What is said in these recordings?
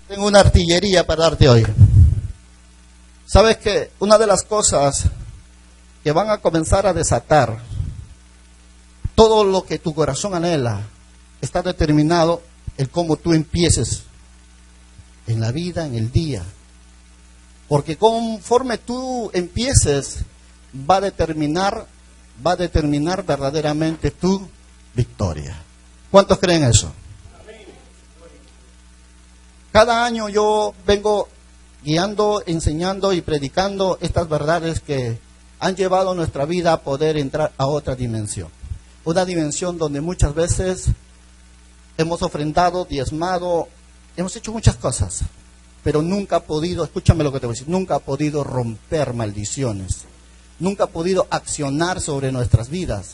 Tengo una artillería para darte hoy. ¿Sabes que una de las cosas que van a comenzar a desatar todo lo que tu corazón anhela está determinado en cómo tú empieces en la vida, en el día? Porque conforme tú empieces va a determinar verdaderamente tu victoria. ¿Cuántos creen eso? Cada año yo vengo guiando, enseñando y predicando estas verdades que han llevado nuestra vida a poder entrar a otra dimensión. Una dimensión donde muchas veces hemos ofrendado, diezmado, hemos hecho muchas cosas, pero nunca ha podido, escúchame lo que te voy a decir, nunca ha podido romper maldiciones, nunca ha podido accionar sobre nuestras vidas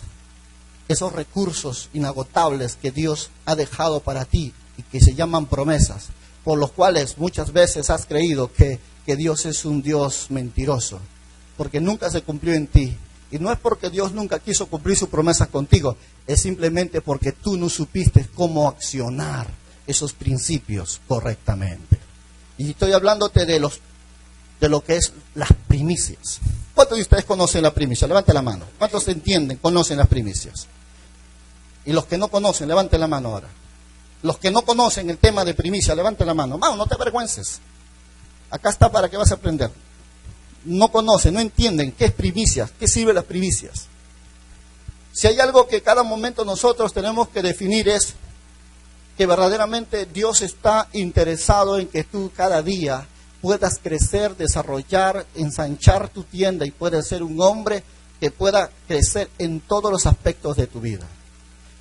esos recursos inagotables que Dios ha dejado para ti y que se llaman promesas, por los cuales muchas veces has creído que Dios es un Dios mentiroso, porque nunca se cumplió en ti. Y no es porque Dios nunca quiso cumplir sus promesas contigo, es simplemente porque tú no supiste cómo accionar esos principios correctamente. Y estoy hablándote de lo que es las primicias. ¿Cuántos de ustedes conocen la primicia? Levante la mano. ¿Cuántos entienden, conocen las primicias? Y los que no conocen, levanten la mano ahora. Los que no conocen el tema de primicia, levanten la mano. Vamos, no te avergüences. Acá está para que vas a aprender. No conocen, no entienden qué es primicias, qué sirven las primicias. Si hay algo que cada momento nosotros tenemos que definir es que verdaderamente Dios está interesado en que tú cada día puedas crecer, desarrollar, ensanchar tu tienda y puedas ser un hombre que pueda crecer en todos los aspectos de tu vida.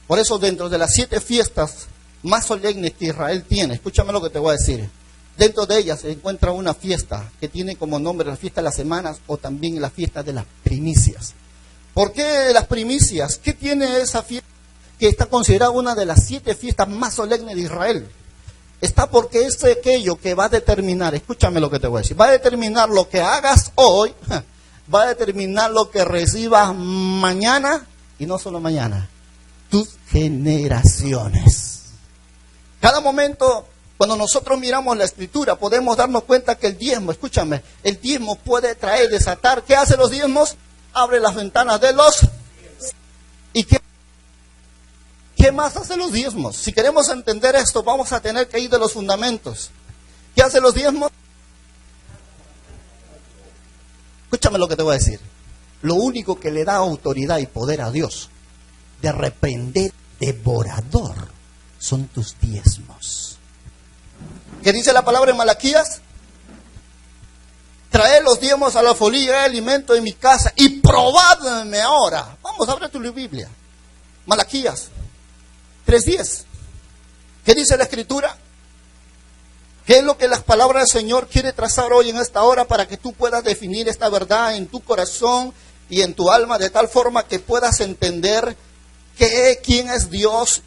Por eso dentro de las 7 fiestas más solemnes que Israel tiene, escúchame lo que te voy a decir, dentro de ellas se encuentra una fiesta que tiene como nombre la fiesta de las semanas o también la fiesta de las primicias. ¿Por qué las primicias? ¿Qué tiene esa fiesta que está considerada una de las 7 fiestas más solemnes de Israel? Está porque es aquello que va a determinar, escúchame lo que te voy a decir, va a determinar lo que hagas hoy, va a determinar lo que recibas mañana y no solo mañana, tus generaciones. Cada momento, cuando nosotros miramos la escritura, podemos darnos cuenta que el diezmo, escúchame, el diezmo puede traer, desatar. ¿Qué hacen los diezmos? Abre las ventanas de los... ¿Y qué más hacen los diezmos? Si queremos entender esto, vamos a tener que ir de los fundamentos. ¿Qué hacen los diezmos? Escúchame lo que te voy a decir. Lo único que le da autoridad y poder a Dios de reprender devorador son tus diezmos. ¿Qué dice la palabra en Malaquías? Traed los diezmos a la alfolí, alimento en mi casa y probadme ahora. Vamos, abre tu Biblia. Malaquías 3:10. ¿Qué dice la escritura? ¿Qué es lo que las palabras del Señor quiere trazar hoy en esta hora para que tú puedas definir esta verdad en tu corazón y en tu alma de tal forma que puedas entender quién es Dios?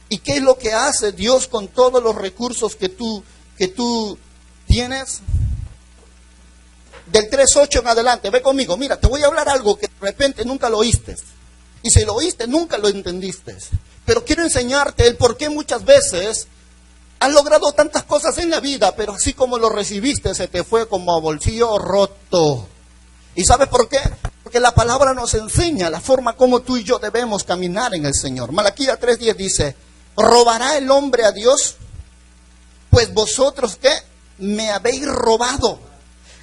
¿Y qué es lo que hace Dios con todos los recursos que tú tienes? Del 3:8 en adelante, ve conmigo, mira, te voy a hablar algo que de repente nunca lo oíste. Y si lo oíste, nunca lo entendiste. Pero quiero enseñarte el por qué muchas veces has logrado tantas cosas en la vida, pero así como lo recibiste, se te fue como a bolsillo roto. ¿Y sabes por qué? Porque la palabra nos enseña la forma como tú y yo debemos caminar en el Señor. Malaquías 3:10 dice: ¿robará el hombre a Dios? Pues vosotros, ¿qué? Me habéis robado.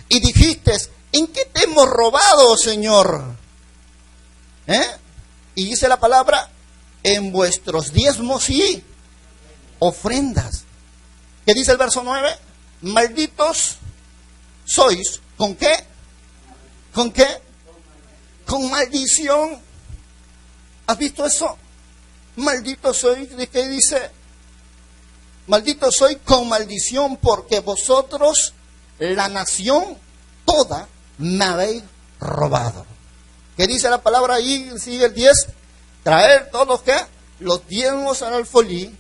Y dijiste: ¿en qué te hemos robado, Señor? Y dice la palabra: en vuestros diezmos y ofrendas. ¿Qué dice el verso 9? Malditos sois. ¿Con qué? ¿Con qué? Con maldición. ¿Has visto eso? Maldito soy, ¿de qué dice? Maldito soy con maldición, porque vosotros, la nación toda, me habéis robado. ¿Qué dice la palabra ahí? Sigue el 10. Traer todos los diezmos al alfolí,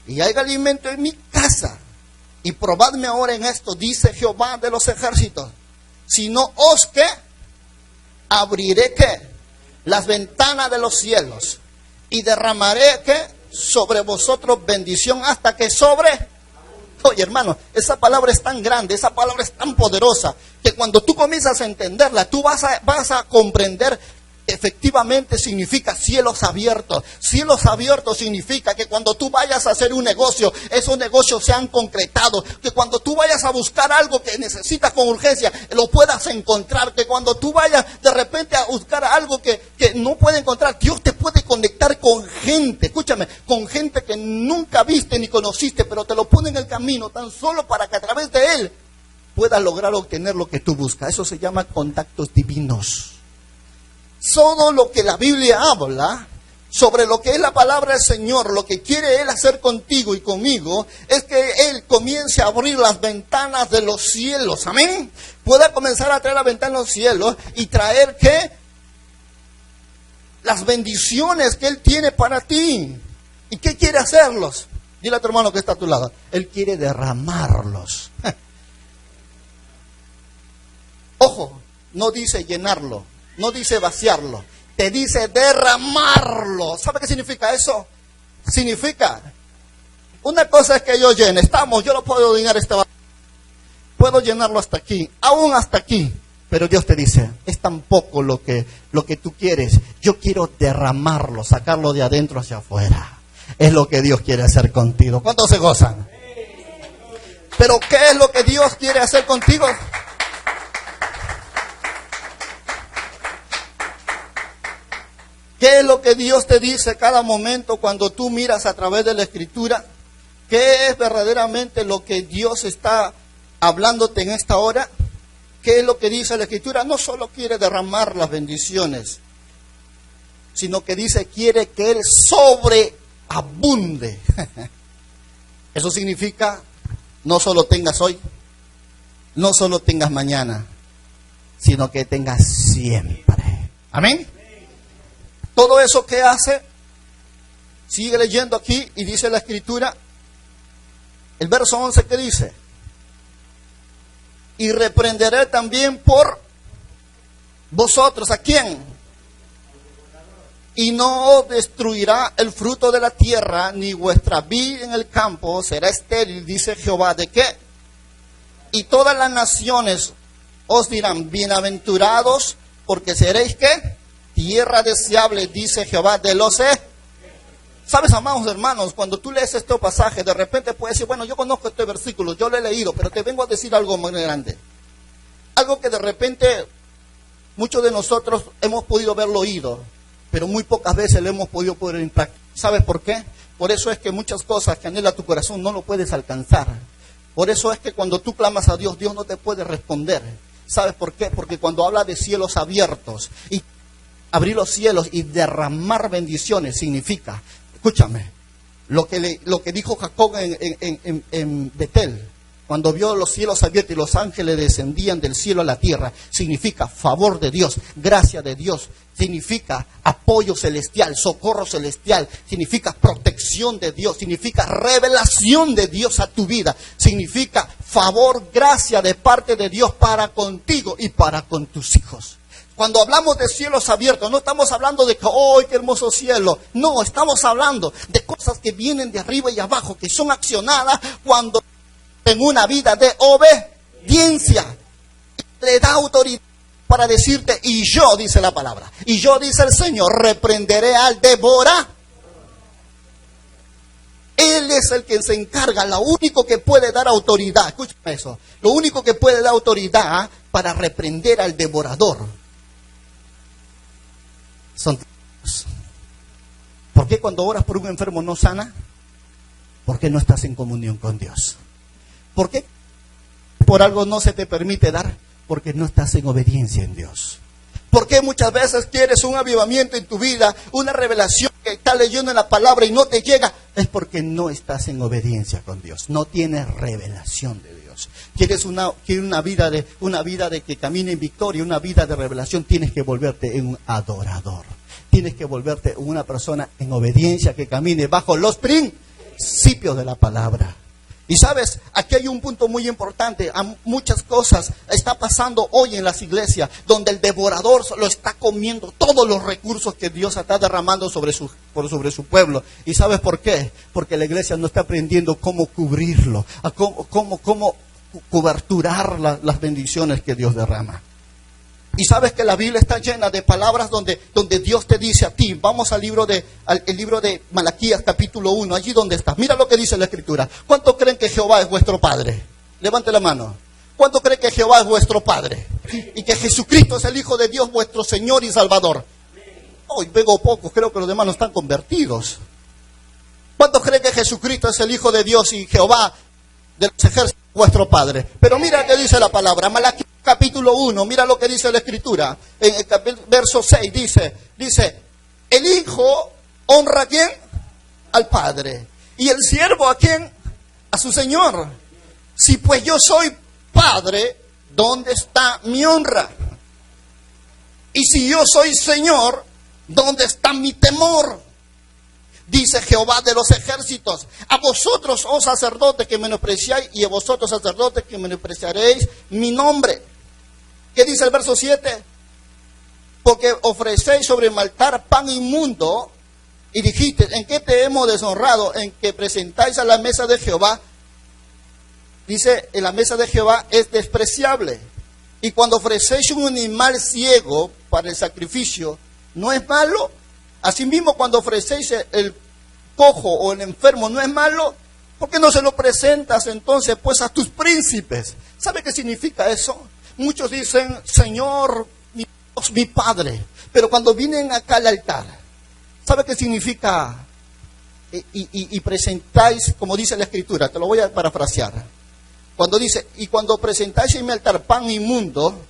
y hay alimento en mi casa. Y probadme ahora en esto, dice Jehová de los ejércitos. Si no os abriré las ventanas de los cielos y derramaré sobre vosotros bendición hasta que sobre. Oye, hermano, esa palabra es tan grande, esa palabra es tan poderosa, que cuando tú comienzas a entenderla, tú vas a comprender. Efectivamente significa cielos abiertos. Cielos abiertos significa que cuando tú vayas a hacer un negocio, esos negocios se han concretado. Que cuando tú vayas a buscar algo que necesitas con urgencia, lo puedas encontrar. Que cuando tú vayas de repente a buscar algo que no puedes encontrar, Dios te puede conectar con gente, escúchame, con gente que nunca viste ni conociste, pero te lo pone en el camino tan solo para que a través de él puedas lograr obtener lo que tú buscas. Eso se llama contactos divinos. Todo lo que la Biblia habla sobre lo que es la palabra del Señor, lo que quiere Él hacer contigo y conmigo, es que Él comience a abrir las ventanas de los cielos, amén. Pueda comenzar a traer la ventana de los cielos y traer, ¿qué? Las bendiciones que Él tiene para ti. ¿Y qué quiere hacerlos? Dile a tu hermano que está a tu lado, Él quiere derramarlos. Ojo, no dice llenarlo. No dice vaciarlo, te dice derramarlo. ¿Sabe qué significa eso? Significa, una cosa es que yo llene, yo lo puedo llenar puedo llenarlo hasta aquí, aún hasta aquí. Pero Dios te dice, es tan poco lo que tú quieres. Yo quiero derramarlo, sacarlo de adentro hacia afuera. Es lo que Dios quiere hacer contigo. ¿Cuántos se gozan? Pero ¿qué es lo que Dios quiere hacer contigo? ¿Qué es lo que Dios te dice cada momento cuando tú miras a través de la Escritura? ¿Qué es verdaderamente lo que Dios está hablándote en esta hora? ¿Qué es lo que dice la Escritura? No solo quiere derramar las bendiciones, sino que dice quiere que Él sobreabunde. Eso significa no solo tengas hoy, no solo tengas mañana, sino que tengas siempre. Amén. Todo eso que hace, sigue leyendo aquí y dice la Escritura, el verso 11 que dice, y reprenderé también por vosotros, ¿a quién? Y no destruirá el fruto de la tierra, ni vuestra vid en el campo será estéril, dice Jehová. ¿De qué? Y todas las naciones os dirán, bienaventurados, porque seréis, ¿qué? Tierra deseable, dice Jehová de los. ¿Sabes, amados hermanos? Cuando tú lees este pasaje, de repente puedes decir, bueno, yo conozco este versículo, yo lo he leído, pero te vengo a decir algo muy grande. Algo que de repente muchos de nosotros hemos podido haberlo oído, pero muy pocas veces lo hemos podido poner en práctica. ¿Sabes por qué? Por eso es que muchas cosas que anhela tu corazón no lo puedes alcanzar. Por eso es que cuando tú clamas a Dios, Dios no te puede responder. ¿Sabes por qué? Porque cuando habla de cielos abiertos y abrir los cielos y derramar bendiciones significa, escúchame, lo que dijo Jacob en Betel, cuando vio los cielos abiertos y los ángeles descendían del cielo a la tierra, significa favor de Dios, gracia de Dios, significa apoyo celestial, socorro celestial, significa protección de Dios, significa revelación de Dios a tu vida, significa favor, gracia de parte de Dios para contigo y para con tus hijos. Cuando hablamos de cielos abiertos, no estamos hablando de que, ¡oh, qué hermoso cielo! No, estamos hablando de cosas que vienen de arriba y abajo, que son accionadas cuando en una vida de obediencia. Le da autoridad para decirte, y yo, dice la palabra, y yo, dice el Señor, reprenderé al devorador. Él es el que se encarga, lo único que puede dar autoridad, escúchame eso, lo único que puede dar autoridad para reprender al devorador. Son. ¿Por qué cuando oras por un enfermo no sana? Porque no estás en comunión con Dios. ¿Por qué por algo no se te permite dar? Porque no estás en obediencia en Dios. ¿Por qué muchas veces quieres un avivamiento en tu vida, una revelación que estás leyendo en la palabra y no te llega? Es porque no estás en obediencia con Dios, no tienes revelación de Dios. Quieres una vida de que camine en victoria, una vida de revelación, tienes que volverte en un adorador. Tienes que volverte una persona en obediencia que camine bajo los principios de la palabra. Y sabes, aquí hay un punto muy importante. Muchas cosas está pasando hoy en las iglesias, donde el devorador lo está comiendo todos los recursos que Dios está derramando sobre su pueblo. ¿Y sabes por qué? Porque la iglesia no está aprendiendo cómo cubrirlo, cómo coberturar las bendiciones que Dios derrama. Y sabes que la Biblia está llena de palabras donde Dios te dice a ti. Vamos al libro de Malaquías capítulo 1, allí donde estás. Mira lo que dice la Escritura. ¿Cuánto creen que Jehová es vuestro Padre? Levante la mano. ¿Cuánto creen que Jehová es vuestro Padre? Y que Jesucristo es el Hijo de Dios, vuestro Señor y Salvador. Hoy veo pocos, creo que los demás no están convertidos. ¿Cuántos creen que Jesucristo es el Hijo de Dios y Jehová de los ejércitos vuestro Padre? Pero mira qué dice la palabra. Malaquías capítulo 1, mira lo que dice la Escritura. En el verso 6 dice, el Hijo honra ¿a quién? Al Padre. ¿Y el siervo a quién? A su Señor. Si pues yo soy Padre, ¿dónde está mi honra? Y si yo soy Señor, ¿dónde está mi temor? Dice Jehová de los ejércitos, a vosotros, oh sacerdotes, que menospreciáis, y a vosotros, sacerdotes, que menospreciaréis mi nombre. ¿Qué dice el verso 7? Porque ofrecéis sobre el altar pan inmundo, y dijiste, ¿en qué te hemos deshonrado? En que presentáis a la mesa de Jehová. Dice, en la mesa de Jehová es despreciable. Y cuando ofrecéis un animal ciego para el sacrificio, ¿no es malo? Asimismo, cuando ofrecéis el cojo o el enfermo, ¿no es malo? ¿Por qué no se lo presentas entonces pues a tus príncipes? ¿Sabe qué significa eso? Muchos dicen, Señor, mi Dios, mi Padre. Pero cuando vienen acá al altar, ¿sabe qué significa? Y presentáis, como dice la Escritura, te lo voy a parafrasear. Cuando dice, y cuando presentáis en mi altar pan inmundo,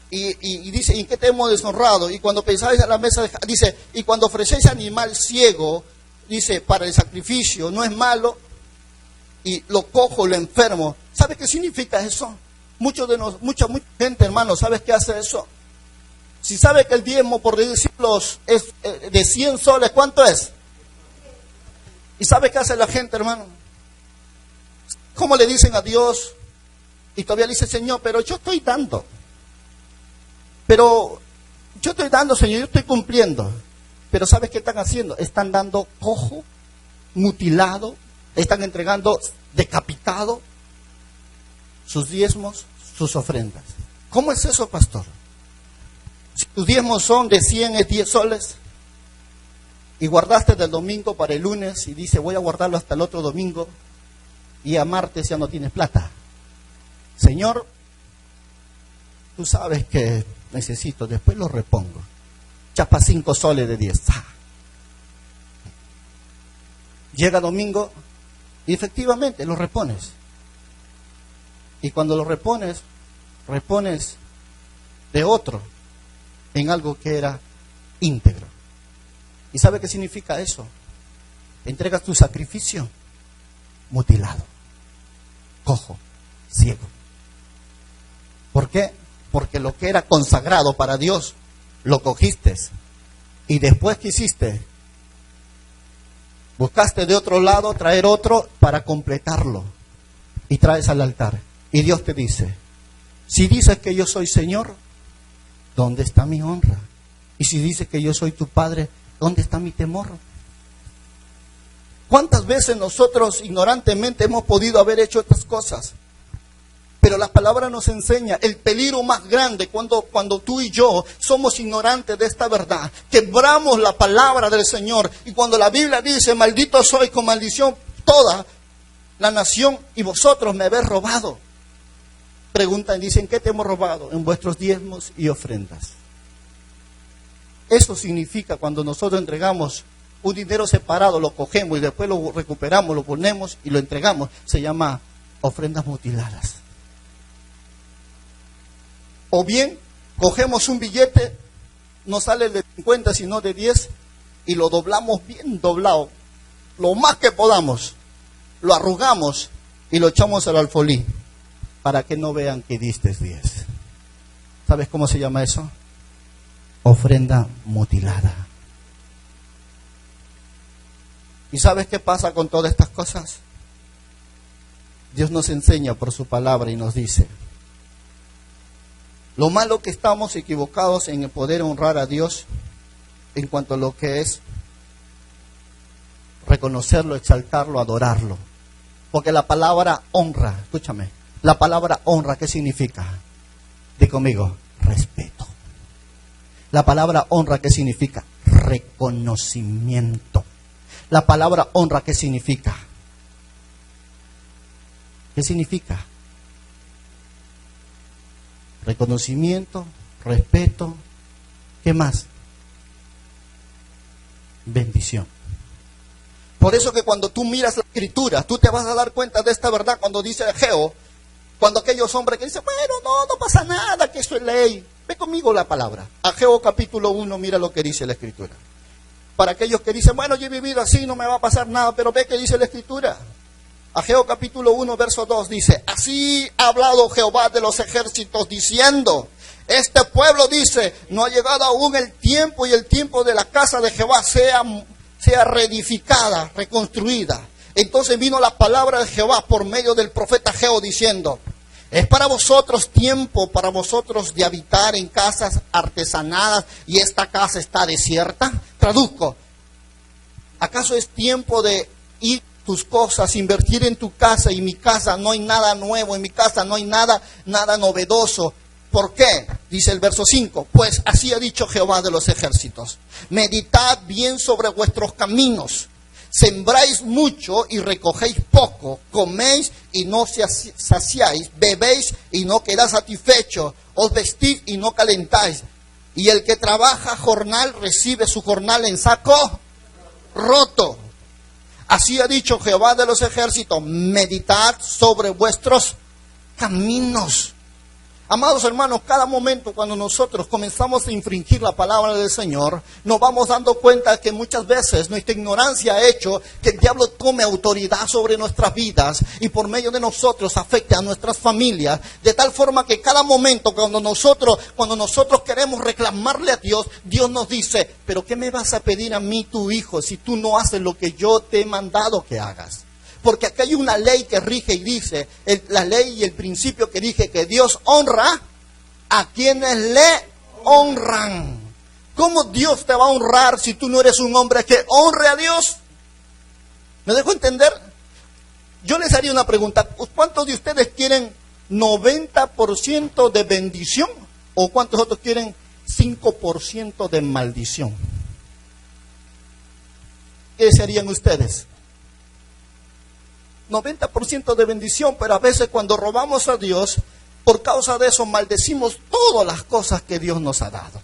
y dice, ¿en qué te hemos deshonrado? Y cuando pensáis a la mesa, dice, y cuando ofrecéis animal ciego, dice, para el sacrificio, no es malo, y lo cojo, lo enfermo. ¿Sabe qué significa eso? Mucha gente, hermano, ¿sabes qué hace eso? Si sabe que el diezmo, por decirlo, es de 100 soles, ¿cuánto es? ¿Y sabe qué hace la gente, hermano? ¿Cómo le dicen a Dios? Y todavía le dice, Señor, pero yo estoy dando. Pero yo estoy dando, Señor, yo estoy cumpliendo. Pero ¿sabes qué están haciendo? Están dando cojo, mutilado, están entregando decapitado sus diezmos, sus ofrendas. ¿Cómo es eso, pastor? Si tus diezmos son de 100 es 10 soles y guardaste del domingo para el lunes y dice voy a guardarlo hasta el otro domingo y a martes ya no tienes plata. Señor, tú sabes que necesito, después lo repongo. Chapa 5 soles de 10. Llega domingo y efectivamente lo repones. Y cuando lo repones de otro en algo que era íntegro. ¿Y sabe qué significa eso? Entregas tu sacrificio mutilado, cojo, ciego. ¿Por qué? Porque lo que era consagrado para Dios lo cogiste y después ¿qué hiciste? Buscaste de otro lado traer otro para completarlo y traes al altar. Y Dios te dice, si dices que yo soy Señor, ¿dónde está mi honra? Y si dices que yo soy tu Padre, ¿dónde está mi temor? ¿Cuántas veces nosotros ignorantemente hemos podido haber hecho estas cosas? Pero la palabra nos enseña el peligro más grande cuando tú y yo somos ignorantes de esta verdad. Quebramos la palabra del Señor. Y cuando la Biblia dice, maldito soy con maldición toda la nación y vosotros me habéis robado. Preguntan, dicen, ¿qué te hemos robado? En vuestros diezmos y ofrendas. Eso significa cuando nosotros entregamos un dinero separado, lo cogemos y después lo recuperamos, lo ponemos y lo entregamos. Se llama ofrendas mutiladas. O bien, cogemos un billete, no sale de 50 sino de 10 y lo doblamos bien doblado, lo más que podamos, lo arrugamos y lo echamos al alfolí para que no vean que diste 10. ¿Sabes cómo se llama eso? Ofrenda mutilada. ¿Y sabes qué pasa con todas estas cosas? Dios nos enseña por su palabra y nos dice, lo malo que estamos equivocados en el poder honrar a Dios en cuanto a lo que es reconocerlo, exaltarlo, adorarlo. Porque la palabra honra, escúchame, la palabra honra, ¿qué significa? Di conmigo, respeto. La palabra honra, ¿qué significa? Reconocimiento. La palabra honra, ¿qué significa? ¿Qué significa? Reconocimiento, respeto, ¿qué más? Bendición. Por eso que cuando tú miras la escritura, tú te vas a dar cuenta de esta verdad cuando dice Ageo, cuando aquellos hombres que dicen, bueno, no pasa nada, que eso es ley. Ve conmigo la palabra. Ageo capítulo 1, mira lo que dice la escritura. Para aquellos que dicen, bueno, yo he vivido así, no me va a pasar nada, pero ve que dice la escritura. Ageo capítulo 1, verso 2 dice, así ha hablado Jehová de los ejércitos diciendo, este pueblo dice, no ha llegado aún el tiempo y el tiempo de la casa de Jehová sea reedificada, reconstruida. Entonces vino la palabra de Jehová por medio del profeta Ageo diciendo, es para vosotros tiempo, para vosotros de habitar en casas artesanadas y esta casa está desierta. Traduzco, ¿acaso es tiempo de ir tus cosas, invertir en tu casa y mi casa no hay nada nuevo, en mi casa no hay nada novedoso? ¿Por qué? Dice el verso 5, pues así ha dicho Jehová de los ejércitos, meditad bien sobre vuestros caminos, sembráis mucho y recogéis poco, coméis y no saciáis, bebéis y no quedáis satisfechos, os vestís y no calentáis, y el que trabaja jornal recibe su jornal en saco roto. Así ha dicho Jehová de los ejércitos, meditad sobre vuestros caminos. Amados hermanos, cada momento cuando nosotros comenzamos a infringir la palabra del Señor, nos vamos dando cuenta que muchas veces nuestra ignorancia ha hecho que el diablo tome autoridad sobre nuestras vidas y por medio de nosotros afecte a nuestras familias, de tal forma que cada momento cuando nosotros queremos reclamarle a Dios, Dios nos dice, pero ¿qué me vas a pedir a mí, tu hijo, si tú no haces lo que yo te he mandado que hagas? Porque aquí hay una ley que rige y dice, la ley y el principio que dije que Dios honra a quienes le honran. ¿Cómo Dios te va a honrar si tú no eres un hombre que honre a Dios? ¿Me dejo entender? Yo les haría una pregunta. ¿Cuántos de ustedes quieren 90% de bendición? ¿O cuántos otros quieren 5% de maldición? ¿Qué desearían ustedes? 90% de bendición, pero a veces cuando robamos a Dios, por causa de eso maldecimos todas las cosas que Dios nos ha dado.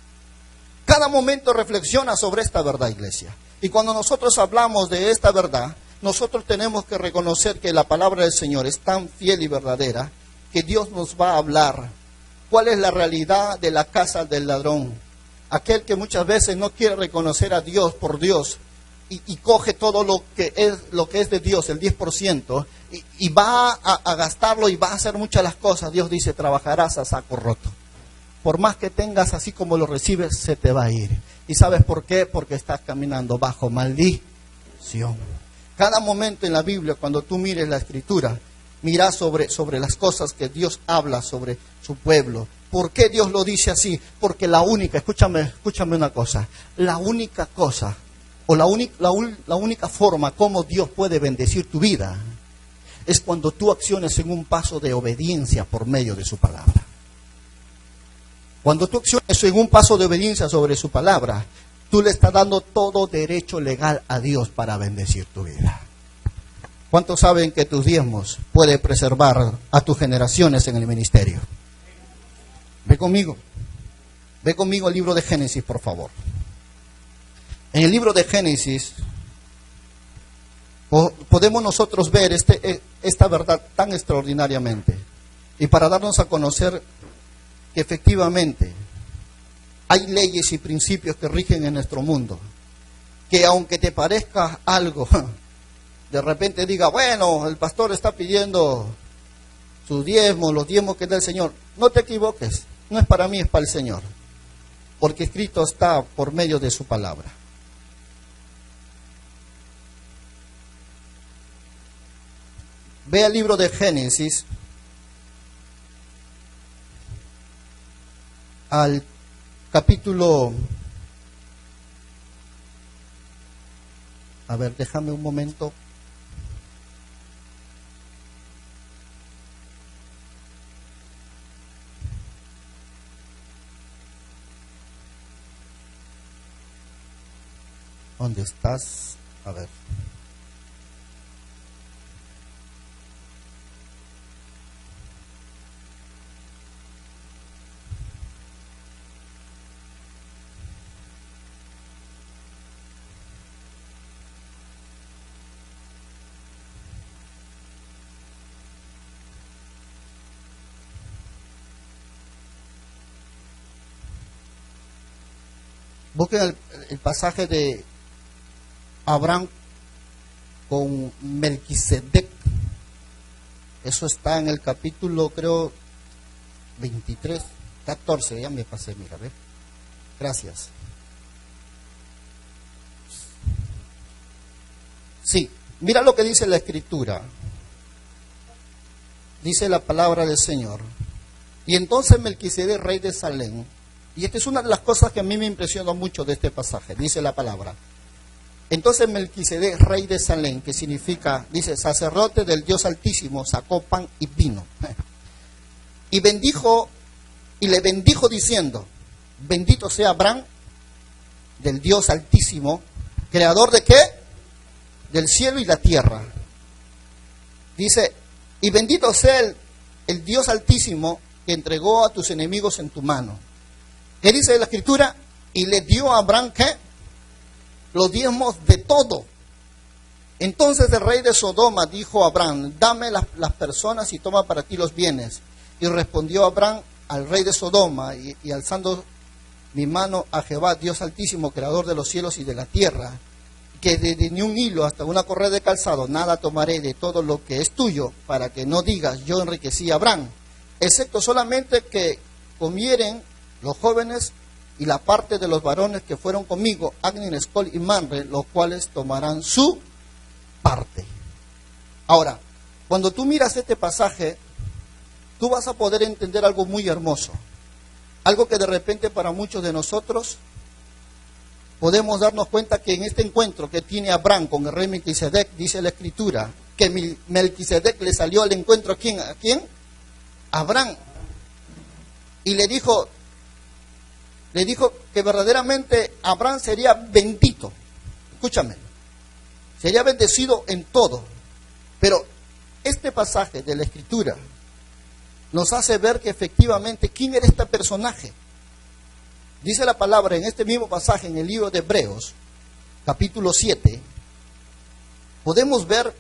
Cada momento reflexiona sobre esta verdad, iglesia. Y cuando nosotros hablamos de esta verdad, nosotros tenemos que reconocer que la palabra del Señor es tan fiel y verdadera, que Dios nos va a hablar. ¿Cuál es la realidad de la casa del ladrón? Aquel que muchas veces no quiere reconocer a Dios por Dios, y coge todo lo que es de Dios, el 10%, y va a gastarlo y va a hacer muchas las cosas. Dios dice, trabajarás a saco roto. Por más que tengas así como lo recibes, se te va a ir. ¿Y sabes por qué? Porque estás caminando bajo maldición. Cada momento en la Biblia, cuando tú mires la Escritura, mira sobre las cosas que Dios habla sobre su pueblo. ¿Por qué Dios lo dice así? Porque la única, escúchame una cosa, la única cosa, o la única forma como Dios puede bendecir tu vida es cuando tú acciones en un paso de obediencia por medio de su palabra. Cuando tú acciones en un paso de obediencia sobre su palabra, tú le estás dando todo derecho legal a Dios para bendecir tu vida. ¿Cuántos saben que tus diezmos pueden preservar a tus generaciones en el ministerio? Ve conmigo el libro de Génesis, por favor. En el libro de Génesis podemos nosotros ver esta verdad tan extraordinariamente. Y para darnos a conocer que efectivamente hay leyes y principios que rigen en nuestro mundo, que aunque te parezca algo, de repente diga, bueno, el pastor está pidiendo sus diezmos, los diezmos que da el Señor. No te equivoques, no es para mí, es para el Señor, porque escrito está por medio de su palabra. Ve el libro de Génesis, al capítulo, a ver, déjame un momento. ¿Dónde estás? A ver. Busquen el pasaje de Abraham con Melquisedec. Eso está en el capítulo, creo, 23, 14. Ya me pasé, mira, ve. Gracias. Sí, mira lo que dice la Escritura. Dice la palabra del Señor. Y entonces Melquisedec, rey de Salem, y esta es una de las cosas que a mí me impresionó mucho de este pasaje, dice la palabra. Entonces Melquisedec, rey de Salem, que significa, dice, sacerdote del Dios Altísimo, sacó pan y vino. Y bendijo, y le bendijo diciendo, bendito sea Abraham, del Dios Altísimo, creador de ¿qué? Del cielo y la tierra. Dice, y bendito sea el Dios Altísimo, que entregó a tus enemigos en tu mano. ¿Qué dice la Escritura? Y le dio a Abraham, ¿qué? Los diezmos de todo. Entonces el rey de Sodoma dijo a Abraham, dame las personas y toma para ti los bienes. Y respondió Abraham al rey de Sodoma, y alzando mi mano a Jehová, Dios Altísimo, creador de los cielos y de la tierra, que desde ni un hilo hasta una correa de calzado, nada tomaré de todo lo que es tuyo, para que no digas, yo enriquecí a Abraham, excepto solamente que comieren los jóvenes y la parte de los varones que fueron conmigo, Agni, Escol y Manre, los cuales tomarán su parte. Ahora, cuando tú miras este pasaje, tú vas a poder entender algo muy hermoso. Algo que de repente para muchos de nosotros podemos darnos cuenta que en este encuentro que tiene Abraham con el rey Melquisedec, dice la Escritura, que Melquisedec le salió al encuentro ¿a quién? ¿A quién? Abraham. Y le dijo que verdaderamente Abraham sería bendito. Escúchame, sería bendecido en todo. Pero este pasaje de la Escritura nos hace ver que efectivamente, ¿quién era este personaje? Dice la palabra en este mismo pasaje, en el libro de Hebreos, capítulo 7, podemos ver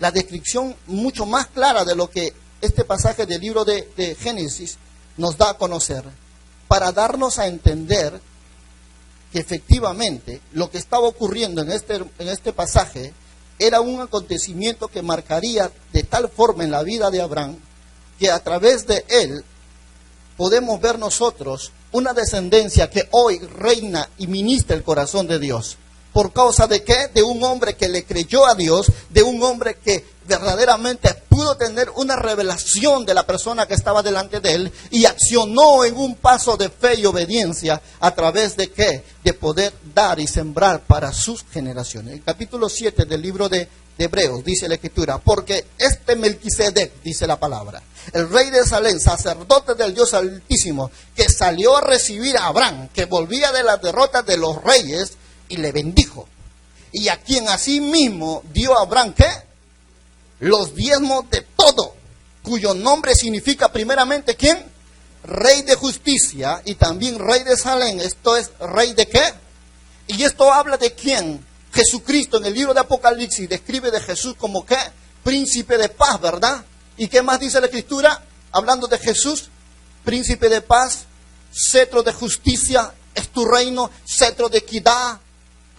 la descripción mucho más clara de lo que este pasaje del libro de Génesis nos da a conocer, para darnos a entender que efectivamente lo que estaba ocurriendo en este pasaje era un acontecimiento que marcaría de tal forma en la vida de Abraham, que a través de él podemos ver nosotros una descendencia que hoy reina y ministra el corazón de Dios. ¿Por causa de qué? De un hombre que le creyó a Dios, de un hombre que verdaderamente pudo tener una revelación de la persona que estaba delante de él y accionó en un paso de fe y obediencia a través de qué? De poder dar y sembrar para sus generaciones. El capítulo 7 del libro de Hebreos dice la Escritura, porque este Melquisedec, dice la palabra, el rey de Salem, sacerdote del Dios Altísimo, que salió a recibir a Abraham, que volvía de las derrotas de los reyes, y le bendijo. Y a quien asimismo dio a Abraham, ¿qué? Los diezmos de todo, cuyo nombre significa primeramente, ¿quién? Rey de justicia y también rey de Salem. Esto es, ¿rey de qué? Y esto habla de quién? Jesucristo. En el libro de Apocalipsis describe de Jesús como ¿qué? Príncipe de paz, ¿verdad? ¿Y qué más dice la Escritura? Hablando de Jesús, príncipe de paz, cetro de justicia, es tu reino, cetro de equidad.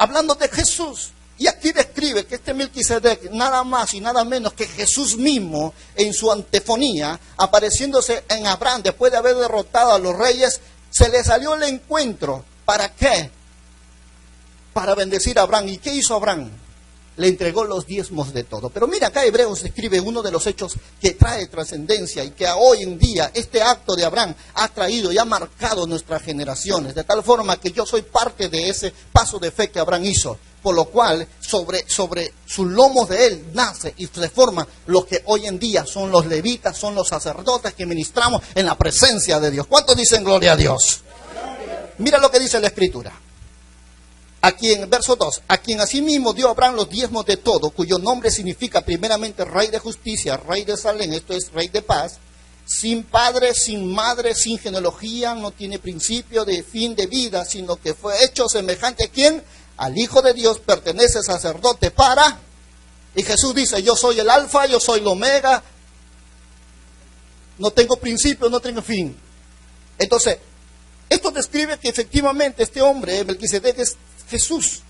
Hablando de Jesús. Y aquí describe que este Melquisedec, nada más y nada menos que Jesús mismo, en su antefonía, apareciéndose en Abraham, después de haber derrotado a los reyes, se le salió el encuentro. ¿Para qué? Para bendecir a Abraham. ¿Y qué hizo Abraham? le entregó los diezmos de todo. Pero mira, acá Hebreos escribe uno de los hechos que trae trascendencia y que hoy en día este acto de Abraham ha traído y ha marcado nuestras generaciones, de tal forma que yo soy parte de ese paso de fe que Abraham hizo, por lo cual sobre sus lomos de él nace y se forma lo que hoy en día son los levitas, son los sacerdotes que ministramos en la presencia de Dios. ¿Cuántos dicen gloria a Dios? Mira lo que dice la Escritura. Aquí en verso 2, a quien asimismo dio Abraham los diezmos de todo, cuyo nombre significa primeramente Rey de Justicia, Rey de Salem, esto es Rey de Paz, sin padre, sin madre, sin genealogía, no tiene principio de fin de vida, sino que fue hecho semejante a quien, al Hijo de Dios, pertenece sacerdote para, y Jesús dice, yo soy el alfa, yo soy el omega, no tengo principio, no tengo fin. Entonces, esto describe que efectivamente este hombre, Melquisedec, es Jesús.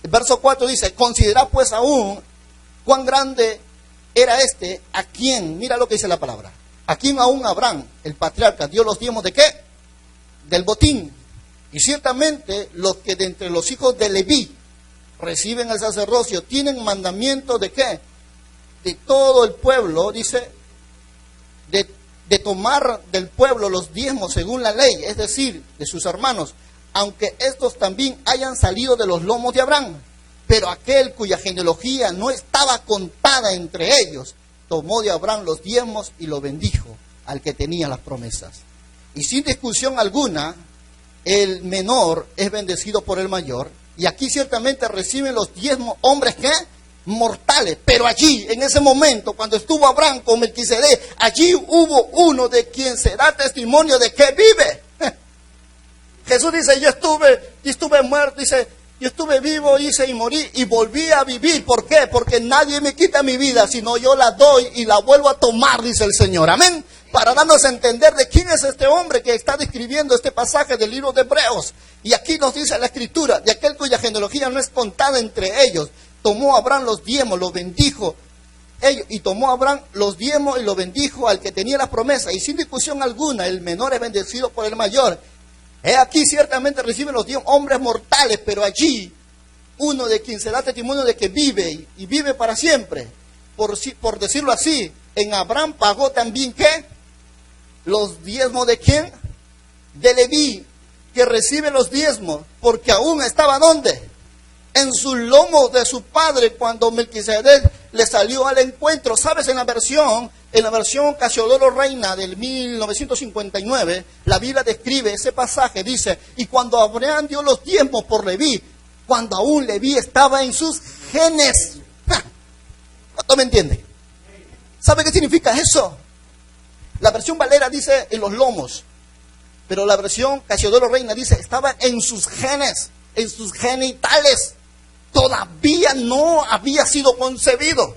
El verso 4 dice, considera pues aún cuán grande era este, a quien, mira lo que dice la palabra, a quien aún Abraham, el patriarca, dio los diezmos de ¿qué? Del botín. Y ciertamente los que de entre los hijos de Leví reciben el sacerdocio tienen mandamiento de ¿qué? De todo el pueblo, dice, de tomar del pueblo los diezmos según la ley, es decir, de sus hermanos, aunque estos también hayan salido de los lomos de Abraham. Pero aquel cuya genealogía no estaba contada entre ellos, tomó de Abraham los diezmos y lo bendijo al que tenía las promesas. Y sin discusión alguna, el menor es bendecido por el mayor, y aquí ciertamente reciben los diezmos hombres que mortales, pero allí, en ese momento, cuando estuvo Abraham con Melquisedec, allí hubo uno de quien se da testimonio de que vive. Jesús dice, yo estuve muerto, dice, yo estuve vivo, hice y morí, y volví a vivir. ¿Por qué? Porque nadie me quita mi vida, sino yo la doy y la vuelvo a tomar, dice el Señor. Amén. Para darnos a entender de quién es este hombre que está describiendo este pasaje del libro de Hebreos. Y aquí nos dice la Escritura, de aquel cuya genealogía no es contada entre ellos, tomó Abraham los diezmos, los bendijo, y tomó Abraham los diezmos y los bendijo al que tenía la promesa, y sin discusión alguna, el menor es bendecido por el mayor. He aquí ciertamente reciben los diezmos hombres mortales, pero allí uno de quien se da testimonio de que vive y vive para siempre. Por decirlo así, en Abraham pagó también ¿qué? Los diezmos de ¿quién? De Leví, que recibe los diezmos, porque aún estaba ¿dónde? En sus lomos de su padre cuando Melquisedec le salió al encuentro. ¿Sabes? En la versión Casiodoro Reina del 1959, la Biblia describe ese pasaje, dice, y cuando Abraham dio los diezmos por Leví, cuando aún Leví estaba en sus genes. ¿Cuánto me entiende? ¿Sabe qué significa eso? La versión Valera dice en los lomos, pero la versión Casiodoro Reina dice, estaba en sus genes, en sus genitales. Todavía no había sido concebido.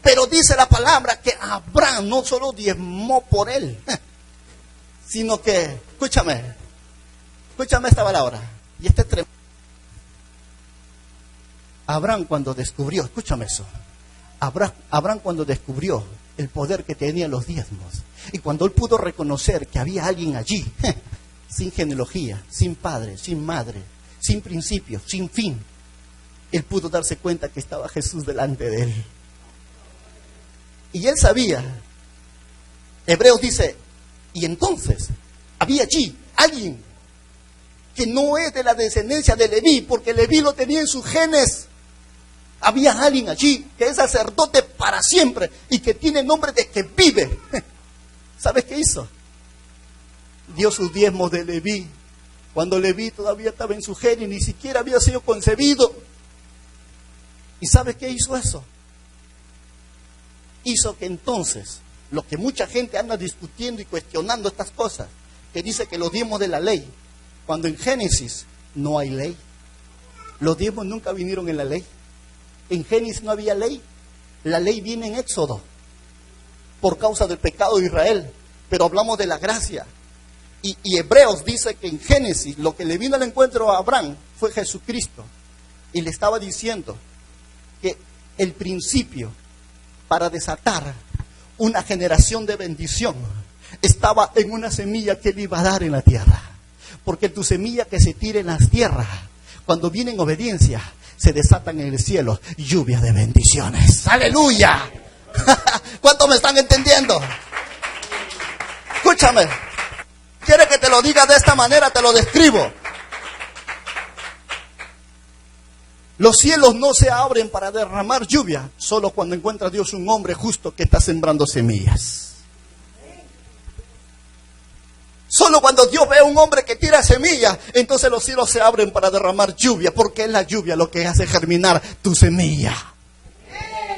Pero dice la palabra que Abraham no solo diezmó por él, sino que, escúchame esta palabra, y este tremendo. Abraham cuando descubrió, escúchame eso, Abraham cuando descubrió el poder que tenían los diezmos, y cuando él pudo reconocer que había alguien allí, sin genealogía, sin padre, sin madre, sin principio, sin fin, él pudo darse cuenta que estaba Jesús delante de él. Y él sabía, Hebreos dice, y entonces había allí alguien que no es de la descendencia de Leví, porque Leví lo tenía en sus genes. Había alguien allí que es sacerdote para siempre y que tiene nombre de que vive. ¿Sabes qué hizo? Dio sus diezmos de Leví, cuando Leví todavía estaba en su gen y ni siquiera había sido concebido. ¿Y sabes qué hizo eso? Hizo que entonces, lo que mucha gente anda discutiendo y cuestionando estas cosas, que dice que los diezmos de la ley, cuando en Génesis no hay ley. Los diezmos nunca vinieron en la ley. En Génesis no había ley. La ley viene en Éxodo, por causa del pecado de Israel. Pero hablamos de la gracia. Y Hebreos dice que en Génesis lo que le vino al encuentro a Abraham fue Jesucristo. Y le estaba diciendo que el principio para desatar una generación de bendición estaba en una semilla que él iba a dar en la tierra. Porque tu semilla que se tire en las tierras, cuando viene en obediencia, se desatan en el cielo lluvias de bendiciones. ¡Aleluya! ¿Cuántos me están entendiendo? Escúchame. ¿Quieres que te lo diga de esta manera? Te lo describo. Los cielos no se abren para derramar lluvia, solo cuando encuentra Dios un hombre justo que está sembrando semillas. Solo cuando Dios ve a un hombre que tira semillas, entonces los cielos se abren para derramar lluvia, porque es la lluvia lo que hace germinar tu semilla.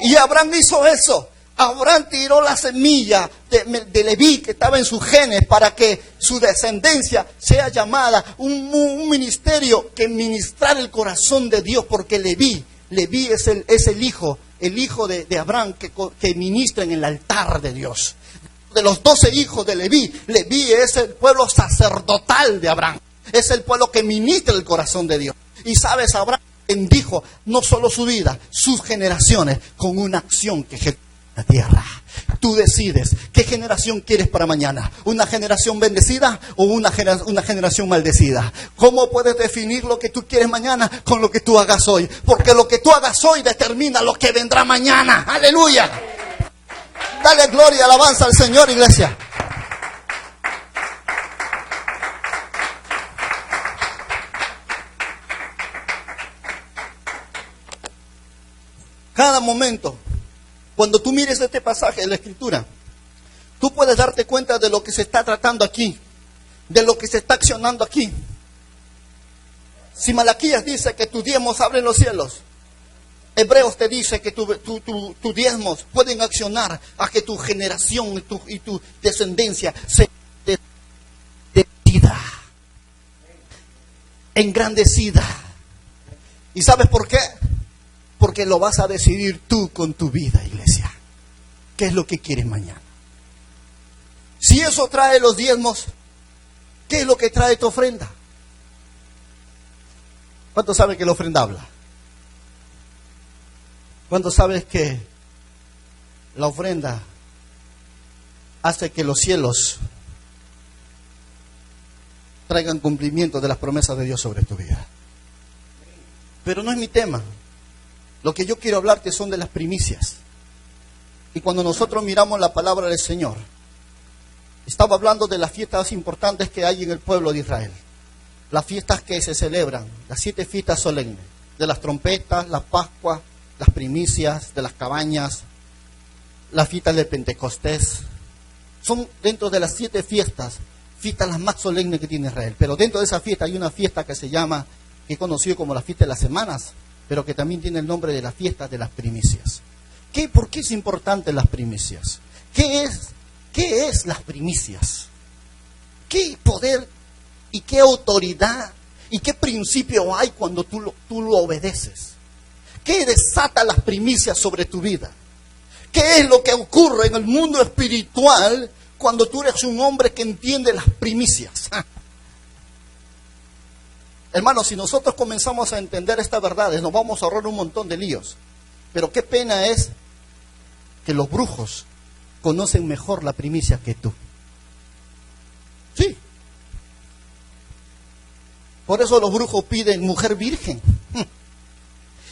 Y Abraham hizo eso. Abraham tiró la semilla de Leví que estaba en sus genes para que su descendencia sea llamada un ministerio que ministrar el corazón de Dios, porque Leví es el hijo de Abraham que ministra en el altar de Dios. De los 12 hijos de Leví es el pueblo sacerdotal de Abraham. Es el pueblo que ministra el corazón de Dios. Y sabes, Abraham bendijo no solo su vida, sus generaciones, con una acción que ejecuta la tierra. Tú decides qué generación quieres para mañana. ¿Una generación bendecida o una generación maldecida? ¿Cómo puedes definir lo que tú quieres mañana? Con lo que tú hagas hoy. Porque lo que tú hagas hoy determina lo que vendrá mañana. ¡Aleluya! Dale gloria y alabanza al Señor, iglesia. Cada momento, cuando tú mires este pasaje de la Escritura, tú puedes darte cuenta de lo que se está tratando aquí, de lo que se está accionando aquí. Si Malaquías dice que tus diezmos abren los cielos, Hebreos te dice que tus diezmos pueden accionar a que tu generación y tu descendencia se bendecida, engrandecida. ¿Y sabes por qué? Porque lo vas a decidir tú con tu vida, iglesia. ¿Qué es lo que quieres mañana? Si eso trae los diezmos, ¿qué es lo que trae tu ofrenda? ¿Cuántos saben que la ofrenda habla? ¿Cuántos sabes que la ofrenda hace que los cielos traigan cumplimiento de las promesas de Dios sobre tu vida? Pero no es mi tema. Lo que yo quiero hablarte son de las primicias. Y cuando nosotros miramos la palabra del Señor, estaba hablando de las fiestas importantes que hay en el pueblo de Israel. Las fiestas que se celebran, las 7 fiestas solemnes, de las trompetas, las Pascuas, las primicias, de las cabañas, las fiestas de Pentecostés. Son dentro de las 7 fiestas las más solemnes que tiene Israel. Pero dentro de esa fiesta hay una fiesta que se llama, que es conocido como la fiesta de las semanas, pero que también tiene el nombre de la fiesta de las primicias. ¿Por qué es importante las primicias? ¿Qué es las primicias? ¿Qué poder y qué autoridad y qué principio hay cuando tú lo obedeces? ¿Qué desata las primicias sobre tu vida? ¿Qué es lo que ocurre en el mundo espiritual cuando tú eres un hombre que entiende las primicias? Hermanos, si nosotros comenzamos a entender estas verdades, nos vamos a ahorrar un montón de líos. Pero qué pena es que los brujos conocen mejor la primicia que tú. Sí. Por eso los brujos piden mujer virgen,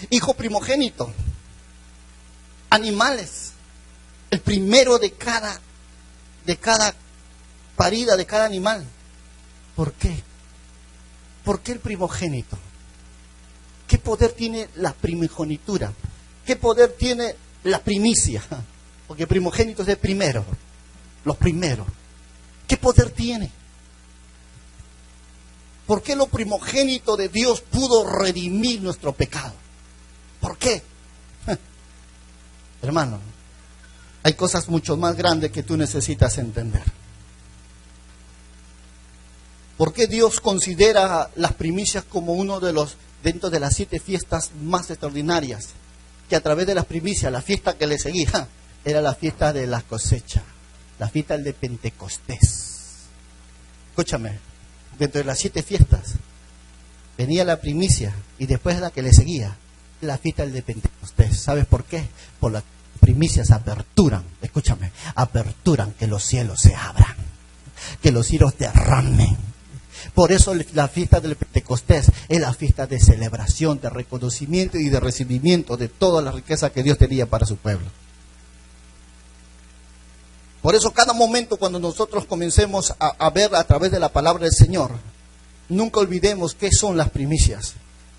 hijo primogénito, animales, el primero de cada parida de cada animal. ¿Por qué? ¿Por qué el primogénito? ¿Qué poder tiene la primogenitura? ¿Qué poder tiene la primicia? Porque primogénito es el primero, los primeros. ¿Qué poder tiene? ¿Por qué lo primogénito de Dios pudo redimir nuestro pecado? ¿Por qué? Hermano, hay cosas mucho más grandes que tú necesitas entender. ¿Por qué Dios considera las primicias como uno de los, dentro de las 7 fiestas más extraordinarias? Que a través de las primicias, la fiesta que le seguía, era la fiesta de la cosecha, la fiesta de Pentecostés. Escúchame, dentro de las 7 fiestas, venía la primicia y después la que le seguía, la fiesta de Pentecostés. ¿Sabes por qué? Por las primicias aperturan, escúchame, aperturan que los cielos se abran, que los cielos derramen, Por eso la fiesta del Pentecostés es la fiesta de celebración, de reconocimiento y de recibimiento de toda la riqueza que Dios tenía para su pueblo. Por eso cada momento cuando nosotros comencemos a ver a través de la palabra del Señor, nunca olvidemos qué son las primicias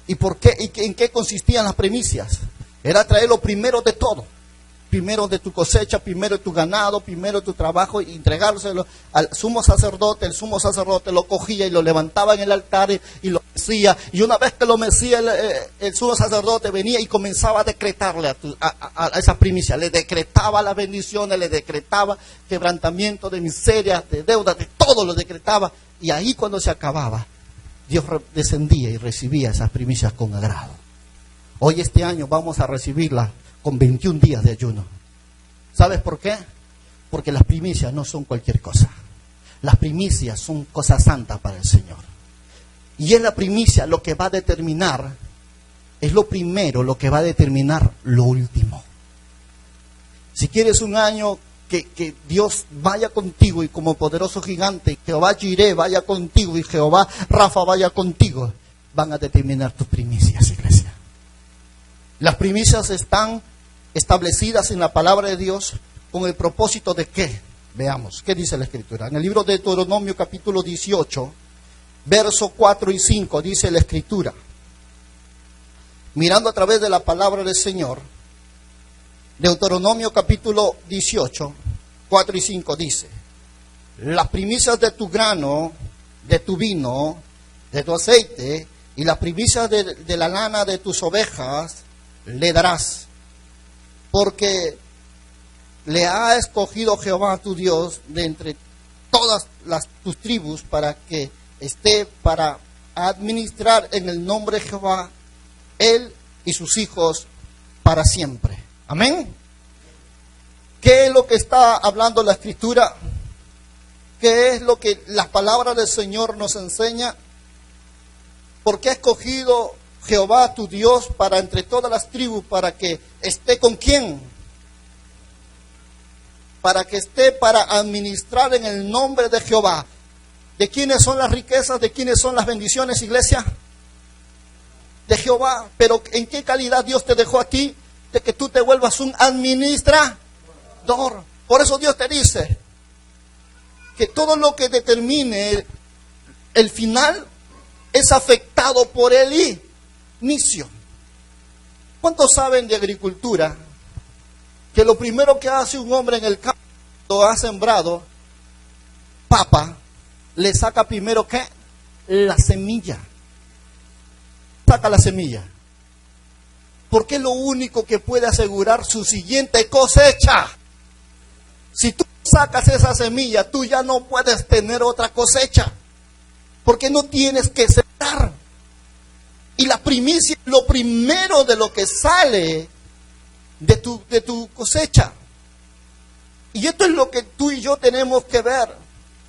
y por qué y en qué consistían las primicias. Era traer lo primero de todo. Primero de tu cosecha, primero de tu ganado, primero de tu trabajo, y entregárselo al sumo sacerdote. El sumo sacerdote lo cogía y lo levantaba en el altar y lo mecía. Y una vez que lo mecía, el sumo sacerdote venía y comenzaba a decretarle a esa primicia. Le decretaba las bendiciones, le decretaba quebrantamiento de miserias, de deudas, de todo lo decretaba. Y ahí cuando se acababa, Dios descendía y recibía esas primicias con agrado. Hoy este año vamos a recibirlas con 21 días de ayuno. ¿Sabes por qué? Porque las primicias no son cualquier cosa. Las primicias son cosas santas para el Señor. Y es la primicia lo que va a determinar, es lo primero, lo que va a determinar lo último. Si quieres un año que Dios vaya contigo y como poderoso gigante, Jehová Jireh vaya contigo y Jehová Rafa vaya contigo, van a determinar tus primicias, iglesia. Las primicias están establecidas en la palabra de Dios con el propósito de ¿qué? Veamos, ¿qué dice la Escritura? En el libro de Deuteronomio capítulo 18, verso 4 y 5, dice la Escritura, mirando a través de la palabra del Señor, Deuteronomio capítulo 18, 4 y 5 dice, las primicias de tu grano, de tu vino, de tu aceite, y las primicias de la lana de tus ovejas, le darás, porque le ha escogido Jehová tu Dios de entre todas tus tribus para que esté para administrar en el nombre de Jehová él y sus hijos para siempre. Amén. ¿Qué es lo que está hablando la Escritura? ¿Qué es lo que las palabras del Señor nos enseña? Porque ha escogido Jehová tu Dios para entre todas las tribus, para que esté con quién, para que esté para administrar en el nombre de Jehová. ¿De quiénes son las riquezas? ¿De quiénes son las bendiciones, iglesia? De Jehová. Pero ¿en qué calidad Dios te dejó a ti? De que tú te vuelvas un administrador. Por eso Dios te dice que todo lo que determine el final es afectado por el inicio. ¿Cuántos saben de agricultura? Que lo primero que hace un hombre en el campo, cuando ha sembrado papa, le saca primero ¿qué? La semilla. Saca la semilla. Porque es lo único que puede asegurar su siguiente cosecha. Si tú sacas esa semilla, tú ya no puedes tener otra cosecha. Porque no tienes que sembrar. Y la primicia es lo primero de lo que sale de tu cosecha. Y esto es lo que tú y yo tenemos que ver.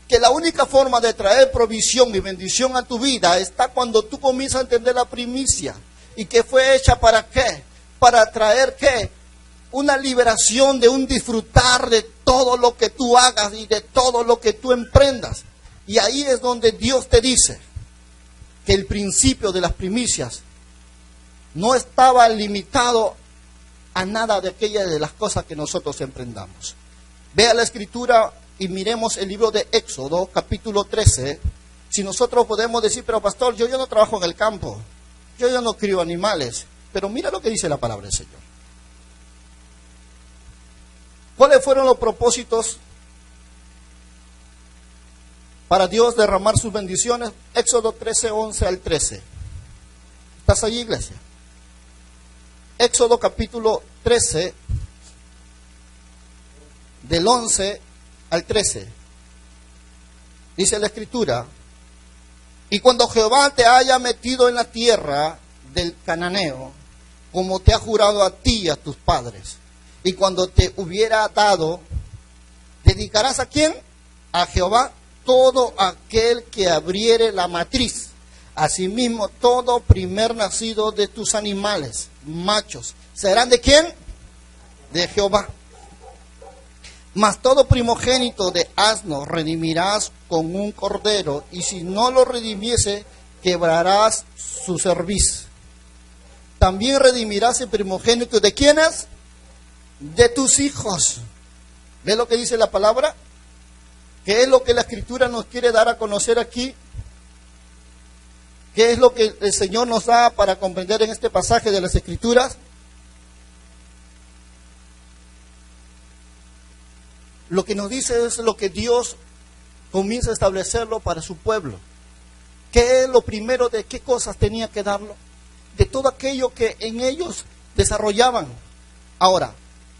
Que la única forma de traer provisión y bendición a tu vida está cuando tú comienzas a entender la primicia. ¿Y que fue hecha para qué? Para traer ¿qué? Una liberación de un disfrutar de todo lo que tú hagas y de todo lo que tú emprendas. Y ahí es donde Dios te dice que el principio de las primicias no estaba limitado a nada de aquellas de las cosas que nosotros emprendamos. Vea la Escritura y miremos el libro de Éxodo, capítulo 13. Si nosotros podemos decir, pero pastor, yo no trabajo en el campo, yo ya no crío animales, pero mira lo que dice la palabra del Señor. ¿Cuáles fueron los propósitos para Dios derramar sus bendiciones? Éxodo 13, 11 al 13. ¿Estás allí, iglesia? Éxodo capítulo 13, del 11 al 13. Dice la Escritura, y cuando Jehová te haya metido en la tierra del cananeo, como te ha jurado a ti y a tus padres, y cuando te hubiera dado, dedicarás ¿a quién? A Jehová todo aquel que abriere la matriz. Asimismo, todo primer nacido de tus animales, machos, ¿serán de quién? De Jehová. Mas todo primogénito de asno redimirás con un cordero, y si no lo redimiese, quebrarás su cerviz. También redimirás el primogénito de ¿quiénes? De tus hijos. ¿Ves lo que dice la palabra? ¿Qué es lo que la Escritura nos quiere dar a conocer aquí? ¿Qué es lo que el Señor nos da para comprender en este pasaje de las Escrituras? Lo que nos dice es lo que Dios comienza a establecerlo para su pueblo. ¿Qué es lo primero? ¿De qué cosas tenía que darlo? De todo aquello que en ellos desarrollaban. Ahora,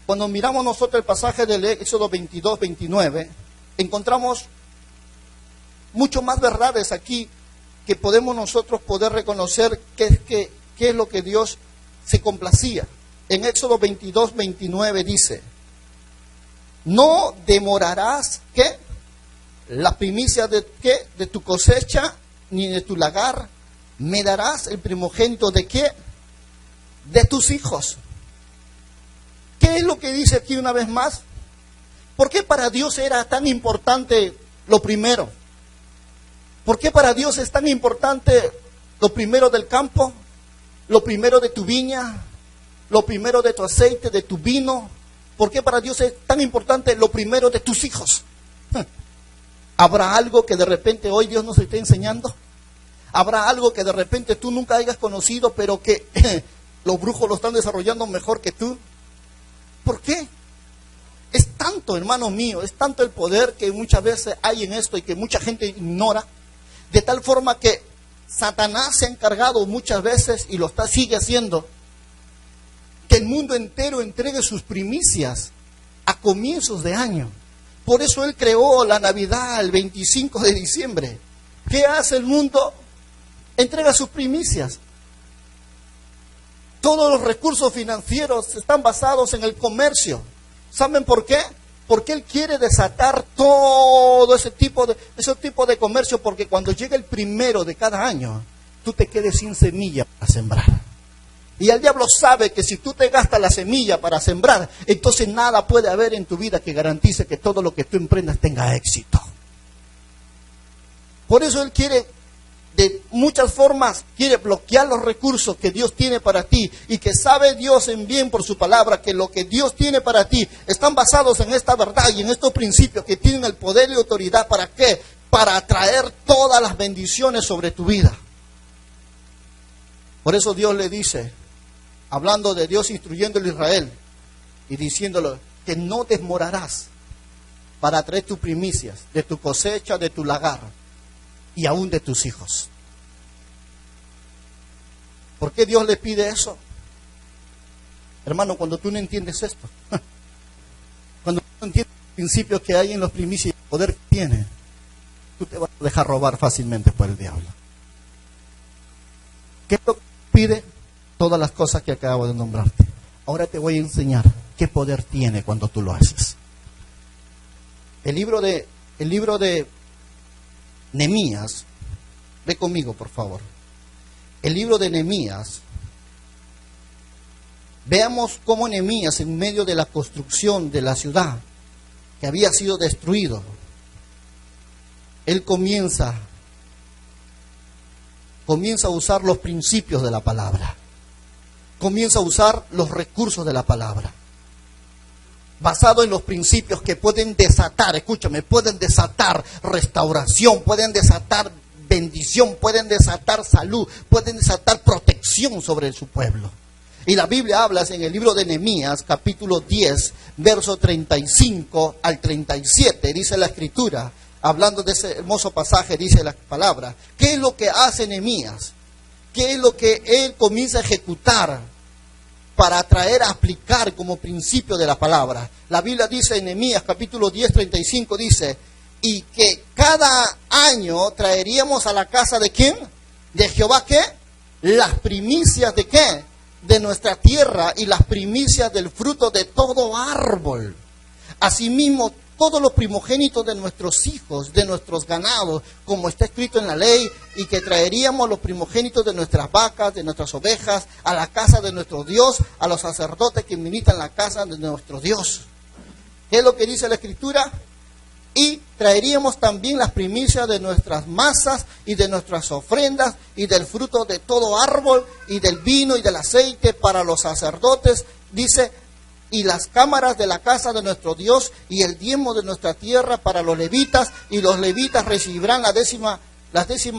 cuando miramos nosotros el pasaje del Éxodo 22, 29, encontramos mucho más verdades aquí que podemos nosotros poder reconocer qué es lo que Dios se complacía. En Éxodo 22, 29 dice: no demorarás, ¿qué? La primicia de ¿qué? De tu cosecha, ni de tu lagar. Me darás el primogénito de ¿qué? De tus hijos. ¿Qué es lo que dice aquí una vez más? ¿Por qué para Dios era tan importante lo primero? ¿Por qué para Dios es tan importante lo primero del campo? Lo primero de tu viña, lo primero de tu aceite, de tu vino. ¿Por qué para Dios es tan importante lo primero de tus hijos? ¿Habrá algo que de repente hoy Dios nos esté enseñando? ¿Habrá algo que de repente tú nunca hayas conocido, pero que los brujos lo están desarrollando mejor que tú? ¿Por qué? Es tanto, hermano mío, es tanto el poder que muchas veces hay en esto y que mucha gente ignora, de tal forma que Satanás se ha encargado muchas veces, y sigue haciendo, que el mundo entero entregue sus primicias a comienzos de año. Por eso Él creó la Navidad el 25 de diciembre. ¿Qué hace el mundo? Entrega sus primicias. Todos los recursos financieros están basados en el comercio. ¿Saben por qué? Porque Él quiere desatar todo ese tipo de comercio, porque cuando llegue el primero de cada año, tú te quedes sin semilla para sembrar. Y el diablo sabe que si tú te gastas la semilla para sembrar, entonces nada puede haber en tu vida que garantice que todo lo que tú emprendas tenga éxito. Por eso Él quiere, de muchas formas, quiere bloquear los recursos que Dios tiene para ti, y que sabe Dios en bien por su palabra que lo que Dios tiene para ti están basados en esta verdad y en estos principios que tienen el poder y autoridad. ¿Para qué? Para atraer todas las bendiciones sobre tu vida. Por eso Dios le dice, hablando de Dios instruyéndole a Israel y diciéndole que no demorarás para traer tus primicias de tu cosecha, de tu lagar y aún de tus hijos. ¿Por qué Dios le pide eso? Hermano, cuando tú no entiendes esto, cuando tú no entiendes los principios que hay en los primicias y el poder que tiene, tú te vas a dejar robar fácilmente por el diablo. ¿Qué es lo que pide? Todas las cosas que acabo de nombrarte. Ahora te voy a enseñar qué poder tiene cuando tú lo haces. El libro de Nehemías, ve conmigo por favor. El libro de Nehemías, veamos cómo Nehemías, en medio de la construcción de la ciudad que había sido destruido, él comienza a usar los principios de la palabra. Comienza a usar los recursos de la palabra, basado en los principios que pueden desatar, escúchame, pueden desatar restauración, pueden desatar bendición, pueden desatar salud, pueden desatar protección sobre su pueblo. Y la Biblia habla en el libro de Nehemías, capítulo 10, verso 35 al 37, dice la Escritura, hablando de ese hermoso pasaje, dice la palabra, ¿qué es lo que hace Nehemías? ¿Qué es lo que él comienza a ejecutar para traer a aplicar como principio de la palabra? La Biblia dice en Nehemías capítulo 10, 35, dice, y que cada año traeríamos a la casa de ¿quién? De Jehová, ¿qué? Las primicias de ¿qué? De nuestra tierra y las primicias del fruto de todo árbol. Asimismo, todos los primogénitos de nuestros hijos, de nuestros ganados, como está escrito en la ley, y que traeríamos los primogénitos de nuestras vacas, de nuestras ovejas, a la casa de nuestro Dios, a los sacerdotes que ministran la casa de nuestro Dios. ¿Qué es lo que dice la Escritura? Y traeríamos también las primicias de nuestras masas y de nuestras ofrendas y del fruto de todo árbol y del vino y del aceite para los sacerdotes, dice, y las cámaras de la casa de nuestro Dios y el diezmo de nuestra tierra para los levitas, y los levitas recibirán las décimas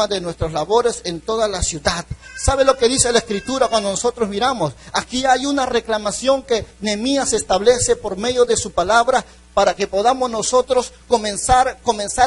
de nuestras labores en toda la ciudad. ¿Sabe lo que dice la Escritura cuando nosotros miramos? Aquí hay una reclamación que Nehemías establece por medio de su palabra para que podamos nosotros comenzar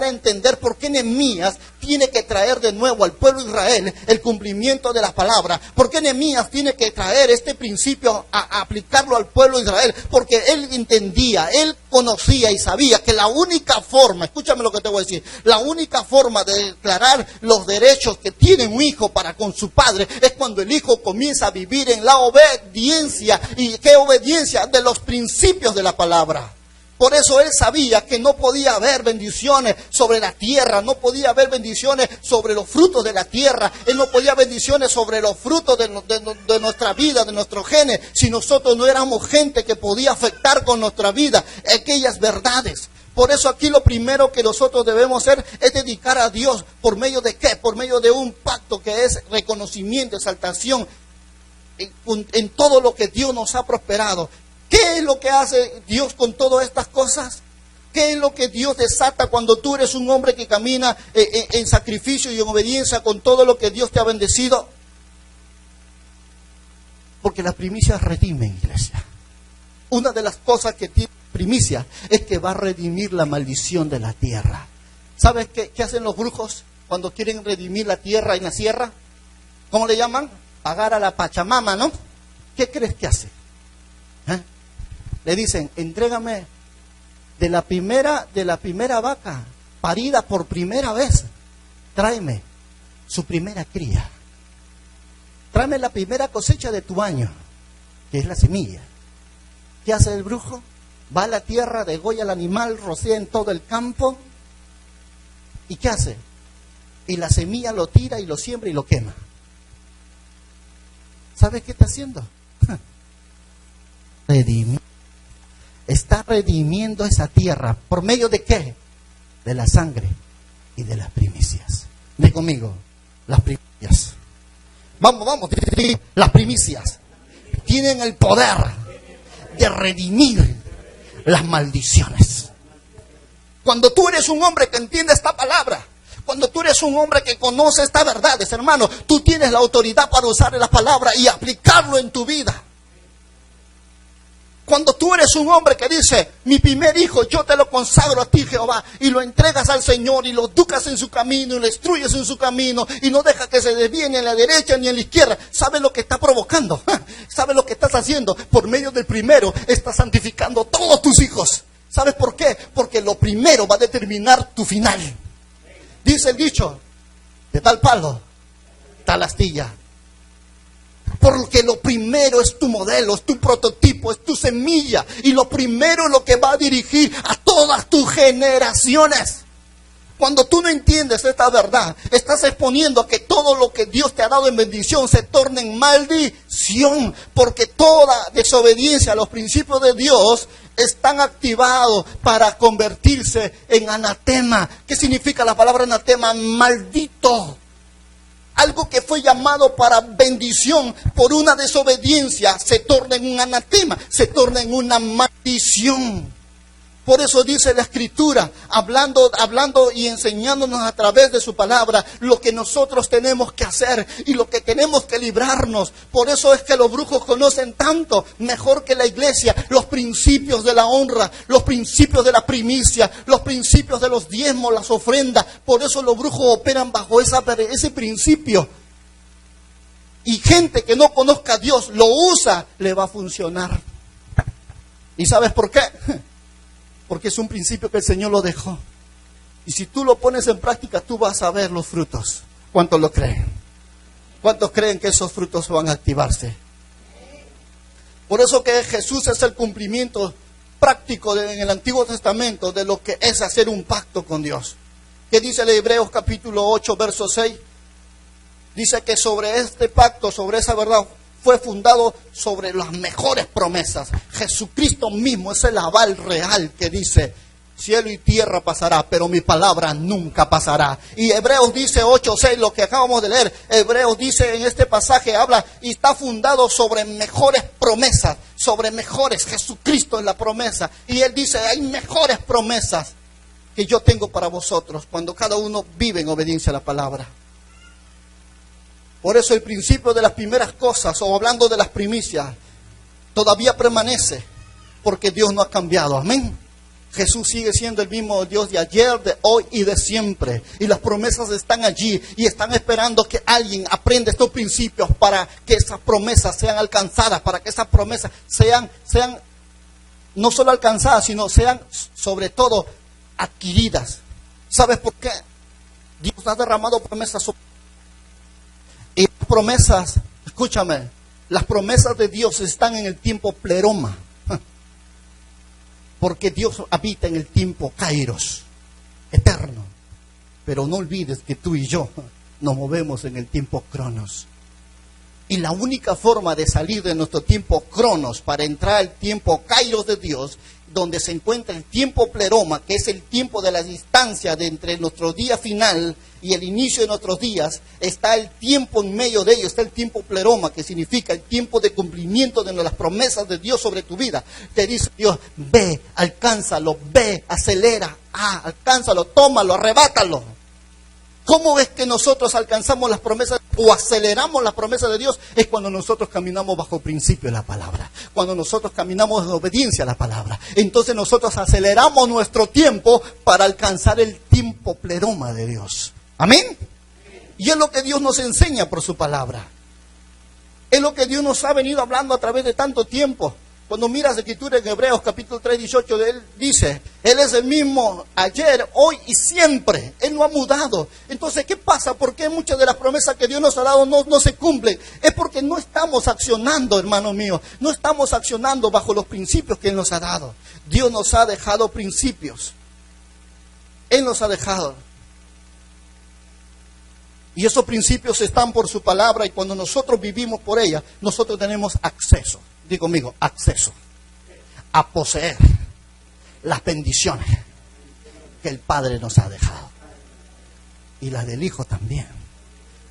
a entender por qué Nehemías tiene que traer de nuevo al pueblo de Israel el cumplimiento de la palabra. ¿Por qué Nehemías tiene que traer este principio a aplicarlo al pueblo de Israel? Porque él entendía, él conocía y sabía que la única forma, escúchame lo que te voy a decir, la única forma de declarar los derechos que tiene un hijo para con su padre es cuando el hijo comienza a vivir en la obediencia. ¿Y qué obediencia? De los principios de la palabra. Por eso él sabía que no podía haber bendiciones sobre la tierra, no podía haber bendiciones sobre los frutos de la tierra, él no podía haber bendiciones sobre los frutos de nuestra vida, de nuestros genes, si nosotros no éramos gente que podía afectar con nuestra vida aquellas verdades. Por eso aquí lo primero que nosotros debemos hacer es dedicar a Dios. ¿Por medio de qué? Por medio de un pacto que es reconocimiento, exaltación en todo lo que Dios nos ha prosperado. ¿Qué es lo que hace Dios con todas estas cosas? ¿Qué es lo que Dios desata cuando tú eres un hombre que camina en sacrificio y en obediencia con todo lo que Dios te ha bendecido? Porque las primicias redimen, iglesia. Una de las cosas que tiene primicia es que va a redimir la maldición de la tierra. ¿Sabes qué hacen los brujos cuando quieren redimir la tierra en la sierra? ¿Cómo le llaman? Pagar a la Pachamama, ¿no? ¿Qué crees que hace? Le dicen, entrégame de la primera vaca parida por primera vez, tráeme su primera cría. Tráeme la primera cosecha de tu año, que es la semilla. ¿Qué hace el brujo? Va a la tierra, degolla al animal, rocea en todo el campo. ¿Y qué hace? Y la semilla lo tira y lo siembra y lo quema. ¿Sabes qué está haciendo? Redimir. Está redimiendo esa tierra. ¿Por medio de qué? De la sangre y de las primicias. Ven conmigo, las primicias. Vamos, las primicias tienen el poder de redimir las maldiciones. Cuando tú eres un hombre que entiende esta palabra, cuando tú eres un hombre que conoce estas verdades, hermano, tú tienes la autoridad para usar la palabra y aplicarlo en tu vida. Cuando tú eres un hombre que dice, mi primer hijo yo te lo consagro a ti, Jehová, y lo entregas al Señor y lo educas en su camino y lo instruyes en su camino y no deja que se desvíe ni a la derecha ni a la izquierda, ¿sabes lo que está provocando? ¿Sabes lo que estás haciendo? Por medio del primero estás santificando a todos tus hijos. ¿Sabes por qué? Porque lo primero va a determinar tu final. Dice el dicho, de tal palo, tal astilla. Porque lo primero es tu modelo, es tu prototipo, es tu semilla. Y lo primero es lo que va a dirigir a todas tus generaciones. Cuando tú no entiendes esta verdad, estás exponiendo a que todo lo que Dios te ha dado en bendición se torne en maldición. Porque toda desobediencia a los principios de Dios están activados para convertirse en anatema. ¿Qué significa la palabra anatema? Maldito. Algo que fue llamado para bendición por una desobediencia se torna en un anatema, se torna en una maldición. Por eso dice la Escritura, hablando y enseñándonos a través de su palabra lo que nosotros tenemos que hacer y lo que tenemos que librarnos. Por eso es que los brujos conocen tanto, mejor que la iglesia, los principios de la honra, los principios de la primicia, los principios de los diezmos, las ofrendas. Por eso los brujos operan bajo ese principio. Y gente que no conozca a Dios lo usa, le va a funcionar. ¿Y sabes por qué? Porque es un principio que el Señor lo dejó. Y si tú lo pones en práctica, tú vas a ver los frutos. ¿Cuántos lo creen? ¿Cuántos creen que esos frutos van a activarse? Por eso que Jesús es el cumplimiento práctico en el Antiguo Testamento de lo que es hacer un pacto con Dios. ¿Qué dice el Hebreos capítulo 8, verso 6? Dice que sobre este pacto, sobre esa verdad, fue fundado sobre las mejores promesas. Jesucristo mismo es el aval real que dice: cielo y tierra pasará, pero mi palabra nunca pasará. Y Hebreos dice 8:6, lo que acabamos de leer. Hebreos dice en este pasaje, habla y está fundado sobre mejores promesas, sobre mejores. Jesucristo es la promesa. Y Él dice: hay mejores promesas que yo tengo para vosotros cuando cada uno vive en obediencia a la palabra. Por eso el principio de las primeras cosas, o hablando de las primicias, todavía permanece, porque Dios no ha cambiado. Amén. Jesús sigue siendo el mismo Dios de ayer, de hoy y de siempre. Y las promesas están allí y están esperando que alguien aprenda estos principios para que esas promesas sean alcanzadas, para que esas promesas sean no solo alcanzadas, sino sean sobre todo adquiridas. ¿Sabes por qué? Dios ha derramado promesas sobre... Y las promesas, escúchame, las promesas de Dios están en el tiempo pleroma. Porque Dios habita en el tiempo kairos, eterno. Pero no olvides que tú y yo nos movemos en el tiempo cronos. Y la única forma de salir de nuestro tiempo cronos para entrar al tiempo kairos de Dios, donde se encuentra el tiempo pleroma, que es el tiempo de la distancia de entre nuestro día final y el inicio de nuestros días, está el tiempo en medio de ello, está el tiempo pleroma, que significa el tiempo de cumplimiento de las promesas de Dios sobre tu vida. Te dice Dios: ve, alcánzalo, ve, acelera, alcánzalo, tómalo, arrebátalo. ¿Cómo ves que nosotros alcanzamos las promesas o aceleramos las promesas de Dios? Es cuando nosotros caminamos bajo el principio de la palabra. Cuando nosotros caminamos en obediencia a la palabra. Entonces nosotros aceleramos nuestro tiempo para alcanzar el tiempo pleroma de Dios. ¿Amén? Y es lo que Dios nos enseña por su palabra. Es lo que Dios nos ha venido hablando a través de tanto tiempo. Cuando miras la escritura en Hebreos capítulo 3, 18, de Él dice: Él es el mismo ayer, hoy y siempre. Él no ha mudado. Entonces, ¿qué pasa? ¿Por qué muchas de las promesas que Dios nos ha dado no se cumplen? Es porque no estamos accionando, hermano mío. No estamos accionando bajo los principios que Él nos ha dado. Dios nos ha dejado principios. Él nos ha dejado. Y esos principios están por su palabra, y cuando nosotros vivimos por ella, nosotros tenemos acceso. Digo conmigo, acceso a poseer las bendiciones que el Padre nos ha dejado. Y las del Hijo también.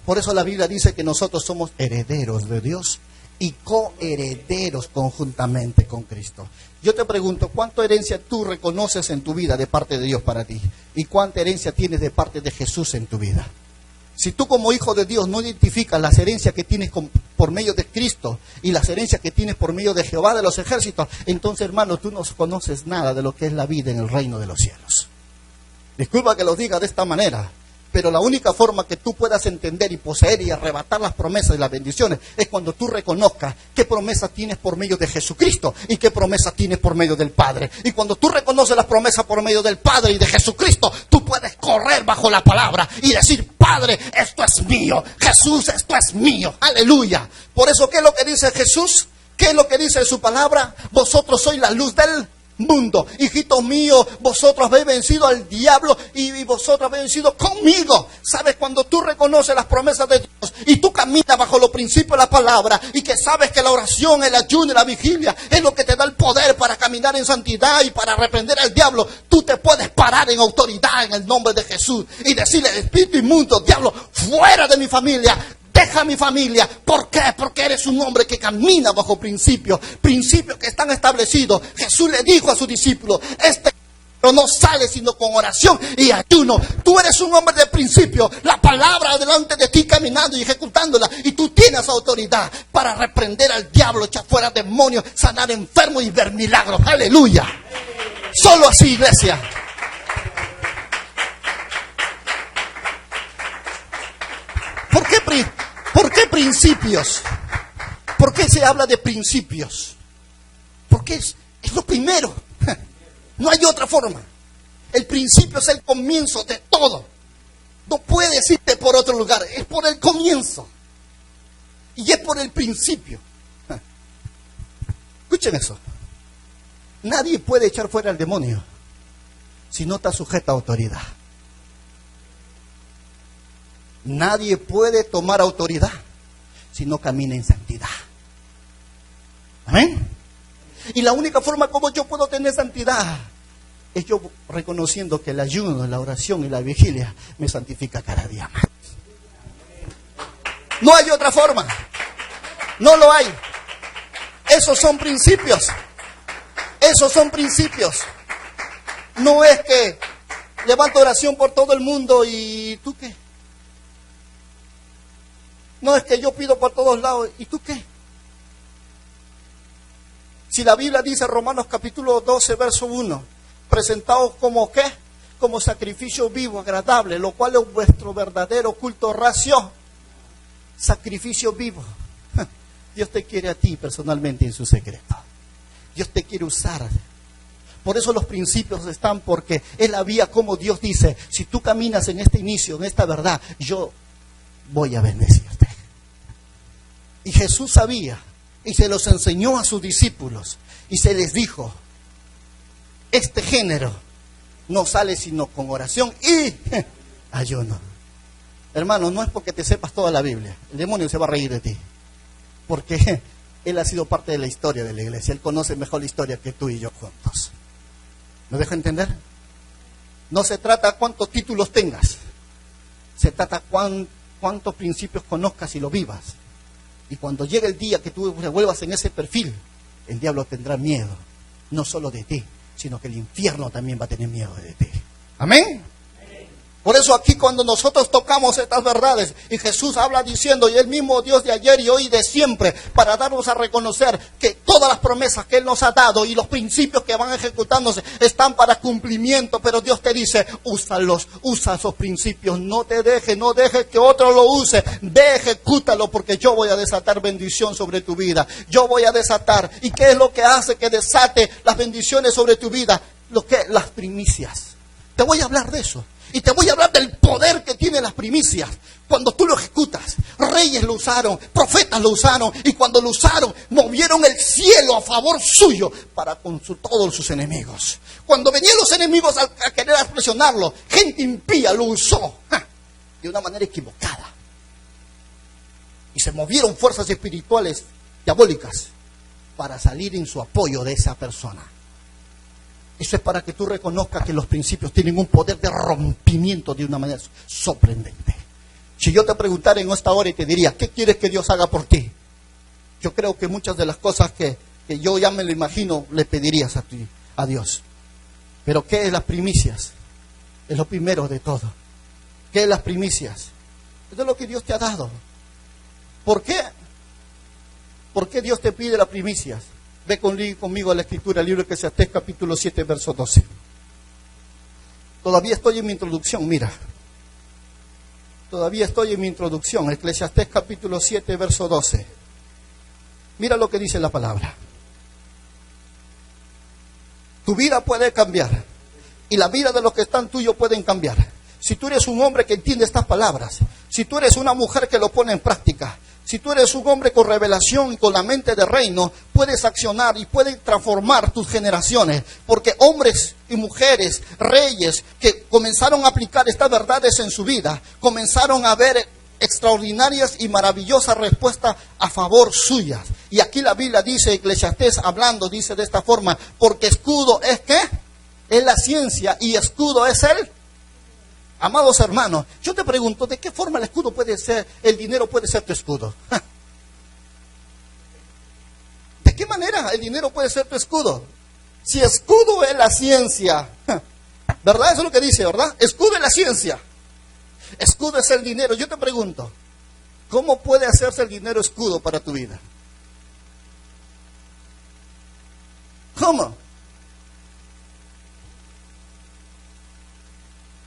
Por eso la Biblia dice que nosotros somos herederos de Dios y coherederos conjuntamente con Cristo. Yo te pregunto, ¿cuánta herencia tú reconoces en tu vida de parte de Dios para ti? ¿Y cuánta herencia tienes de parte de Jesús en tu vida? Si tú como hijo de Dios no identificas las herencias que tienes por medio de Cristo y las herencias que tienes por medio de Jehová de los ejércitos, entonces, hermano, tú no conoces nada de lo que es la vida en el reino de los cielos. Disculpa que lo diga de esta manera, pero la única forma que tú puedas entender y poseer y arrebatar las promesas y las bendiciones es cuando tú reconozcas qué promesas tienes por medio de Jesucristo y qué promesas tienes por medio del Padre. Y cuando tú reconoces las promesas por medio del Padre y de Jesucristo, tú puedes correr bajo la palabra y decir: Padre, esto es mío. Jesús, esto es mío. Aleluya. Por eso, ¿qué es lo que dice Jesús? ¿Qué es lo que dice su palabra? Vosotros sois la luz del mundo. Hijitos míos, vosotros habéis vencido al diablo y vosotros habéis vencido conmigo. ¿Sabes? Cuando tú reconoces las promesas de Dios y tú caminas bajo los principios de la palabra y que sabes que la oración, el ayuno y la vigilia es lo que te da el poder para caminar en santidad y para reprender al diablo, tú te puedes parar en autoridad en el nombre de Jesús y decirle: espíritu inmundo, diablo, fuera de mi familia. Deja mi familia. ¿Por qué? Porque eres un hombre que camina bajo principios que están establecidos. Jesús le dijo a sus discípulos: pero no sale sino con oración y ayuno. Tú eres un hombre de principio. La palabra delante de ti caminando y ejecutándola. Y tú tienes autoridad para reprender al diablo, echar fuera demonios, sanar enfermos y ver milagros. Aleluya. Solo así, iglesia. ¿Por qué principios? ¿Por qué se habla de principios? Porque es lo primero. No hay otra forma. El principio es el comienzo de todo. No puedes irte por otro lugar. Es por el comienzo. Y es por el principio. Escuchen eso. Nadie puede echar fuera al demonio si no está sujeta a autoridad. Nadie puede tomar autoridad si no camina en santidad. Amén. Y la única forma como yo puedo tener santidad es yo reconociendo que el ayuno, la oración y la vigilia me santifica cada día más. No hay otra forma. No lo hay. Esos son principios. Esos son principios. No es que levanto oración por todo el mundo y ¿tú qué? No es que yo pido por todos lados y ¿tú qué? Si la Biblia dice, Romanos capítulo 12, verso 1, presentaos como ¿qué? Como sacrificio vivo, agradable, lo cual es vuestro verdadero culto racio. Sacrificio vivo. Dios te quiere a ti personalmente en su secreto. Dios te quiere usar. Por eso los principios están, porque es la vía como Dios dice, si tú caminas en este inicio, en esta verdad, yo voy a bendecirte. Y Jesús sabía, y se los enseñó a sus discípulos, y se les dijo, este género no sale sino con oración y ayuno. Hermano, no es porque te sepas toda la Biblia, el demonio se va a reír de ti, porque él ha sido parte de la historia de la iglesia, él conoce mejor la historia que tú y yo juntos. ¿Me dejo entender? No se trata cuántos títulos tengas, se trata cuántos principios conozcas y lo vivas. Y cuando llegue el día que tú te vuelvas en ese perfil, el diablo tendrá miedo, no solo de ti, sino que el infierno también va a tener miedo de ti. ¿Amén? Por eso aquí cuando nosotros tocamos estas verdades y Jesús habla diciendo, y el mismo Dios de ayer y hoy y de siempre, para darnos a reconocer que todas las promesas que Él nos ha dado y los principios que van ejecutándose están para cumplimiento, pero Dios te dice, úsalos, usa esos principios, no dejes que otro lo use, ve, ejecútalo, porque yo voy a desatar bendición sobre tu vida, yo voy a desatar. ¿Y qué es lo que hace que desate las bendiciones sobre tu vida? Las primicias. Te voy a hablar de eso. Y te voy a hablar del poder que tienen las primicias. Cuando tú lo ejecutas, reyes lo usaron, profetas lo usaron, y cuando lo usaron, movieron el cielo a favor suyo para con todos sus enemigos. Cuando venían los enemigos a querer presionarlo, gente impía lo usó de una manera equivocada. Y se movieron fuerzas espirituales diabólicas para salir en su apoyo de esa persona. Eso es para que tú reconozcas que los principios tienen un poder de rompimiento de una manera sorprendente. Si yo te preguntara en esta hora y te diría, ¿qué quieres que Dios haga por ti? Yo creo que muchas de las cosas que yo ya me lo imagino, le pedirías a Dios. Pero ¿qué es las primicias? Es lo primero de todo. ¿Qué es las primicias? Eso es lo que Dios te ha dado. ¿Por qué? ¿Por qué Dios te pide las primicias? Ve conmigo a la escritura, el libro de Eclesiastés capítulo 7, verso 12. Todavía estoy en mi introducción, mira. Todavía estoy en mi introducción, Eclesiastés capítulo 7, verso 12. Mira lo que dice la palabra. Tu vida puede cambiar y la vida de los que están tuyos pueden cambiar. Si tú eres un hombre que entiende estas palabras, si tú eres una mujer que lo pone en práctica, si tú eres un hombre con revelación y con la mente de reino, puedes accionar y puedes transformar tus generaciones. Porque hombres y mujeres, reyes, que comenzaron a aplicar estas verdades en su vida, comenzaron a ver extraordinarias y maravillosas respuestas a favor suyas. Y aquí la Biblia dice, Eclesiastés hablando, dice de esta forma, porque escudo es ¿qué? Es la ciencia y escudo es el... Amados hermanos, yo te pregunto, ¿de qué forma el escudo puede ser, el dinero puede ser tu escudo? ¿De qué manera el dinero puede ser tu escudo? Si escudo es la ciencia, ¿verdad? Eso es lo que dice, ¿verdad? Escudo es la ciencia, escudo es el dinero. Yo te pregunto, ¿cómo puede hacerse el dinero escudo para tu vida? ¿Cómo?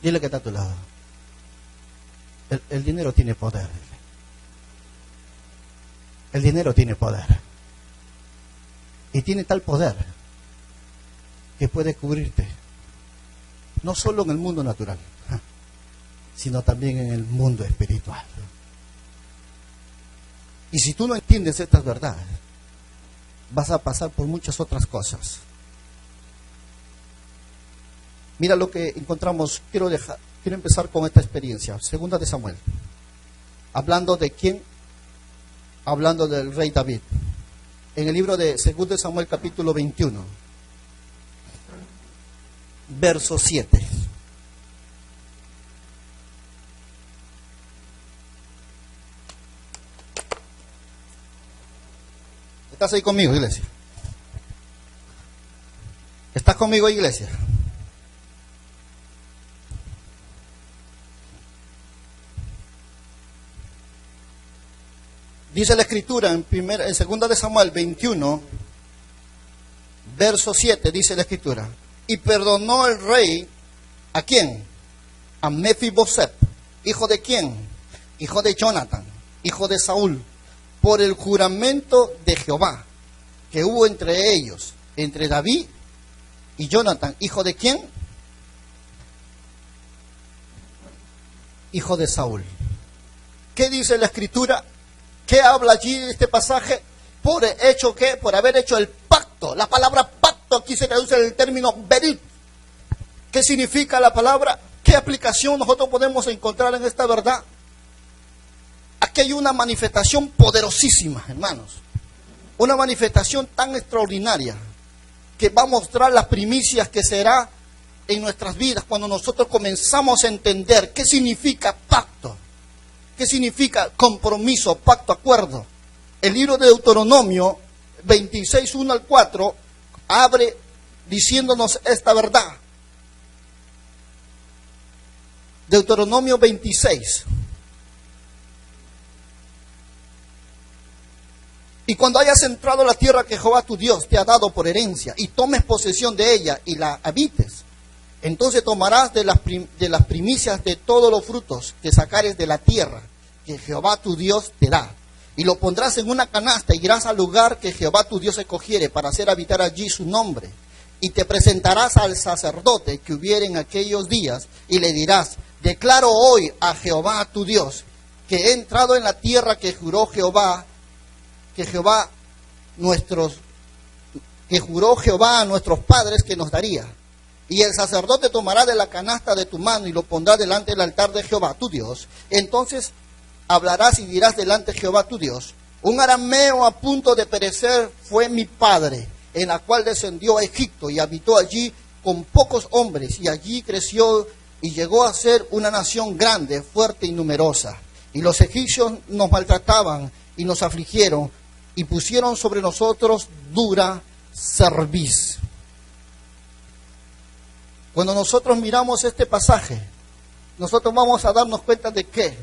Dile que está a tu lado. El dinero tiene poder. El dinero tiene poder. Y tiene tal poder que puede cubrirte. No solo en el mundo natural, sino también en el mundo espiritual. Y si tú no entiendes estas verdades, vas a pasar por muchas otras cosas. Mira lo que encontramos, quiero empezar con esta experiencia. Segunda de Samuel. Hablando de quién? Hablando del rey David. en el libro de 2 de Samuel capítulo 21, verso 7. ¿Estás ahí conmigo, iglesia? ¿Estás conmigo, iglesia? Dice la escritura en 2 de Samuel 21, verso 7, dice la escritura: y perdonó el rey, ¿a quién? A Mefiboset. ¿Hijo de quién? Hijo de Jonathan, hijo de Saúl, por el juramento de Jehová que hubo entre ellos, entre David y Jonathan. ¿Hijo de quién? Hijo de Saúl. ¿Qué dice la escritura? ¿Qué habla allí en este pasaje? Por hecho que, por haber hecho el pacto. La palabra pacto aquí se traduce en el término berit. ¿Qué significa la palabra? ¿Qué aplicación nosotros podemos encontrar en esta verdad? Aquí hay una manifestación poderosísima, hermanos. Una manifestación tan extraordinaria que va a mostrar las primicias que será en nuestras vidas cuando nosotros comenzamos a entender qué significa pacto. ¿Qué significa compromiso, pacto, acuerdo? El libro de Deuteronomio 26, 1 al 4 abre diciéndonos esta verdad. Deuteronomio 26. Y cuando hayas entrado a la tierra que Jehová tu Dios te ha dado por herencia, y tomes posesión de ella y la habites, entonces tomarás de las primicias de todos los frutos que sacares de la tierra que Jehová tu Dios te da, y lo pondrás en una canasta, y irás al lugar que Jehová tu Dios escogiere para hacer habitar allí su nombre, y te presentarás al sacerdote que hubiere en aquellos días, y le dirás: declaro hoy a Jehová tu Dios que he entrado en la tierra que juró Jehová a nuestros padres que nos daría. Y el sacerdote tomará de la canasta de tu mano y lo pondrá delante del altar de Jehová tu Dios. Entonces hablarás y dirás delante de Jehová tu Dios: un arameo a punto de perecer fue mi padre, en la cual descendió a Egipto y habitó allí con pocos hombres, y allí creció y llegó a ser una nación grande, fuerte y numerosa. Y los egipcios nos maltrataban y nos afligieron y pusieron sobre nosotros dura cerviz. Cuando nosotros miramos este pasaje, nosotros vamos a darnos cuenta de qué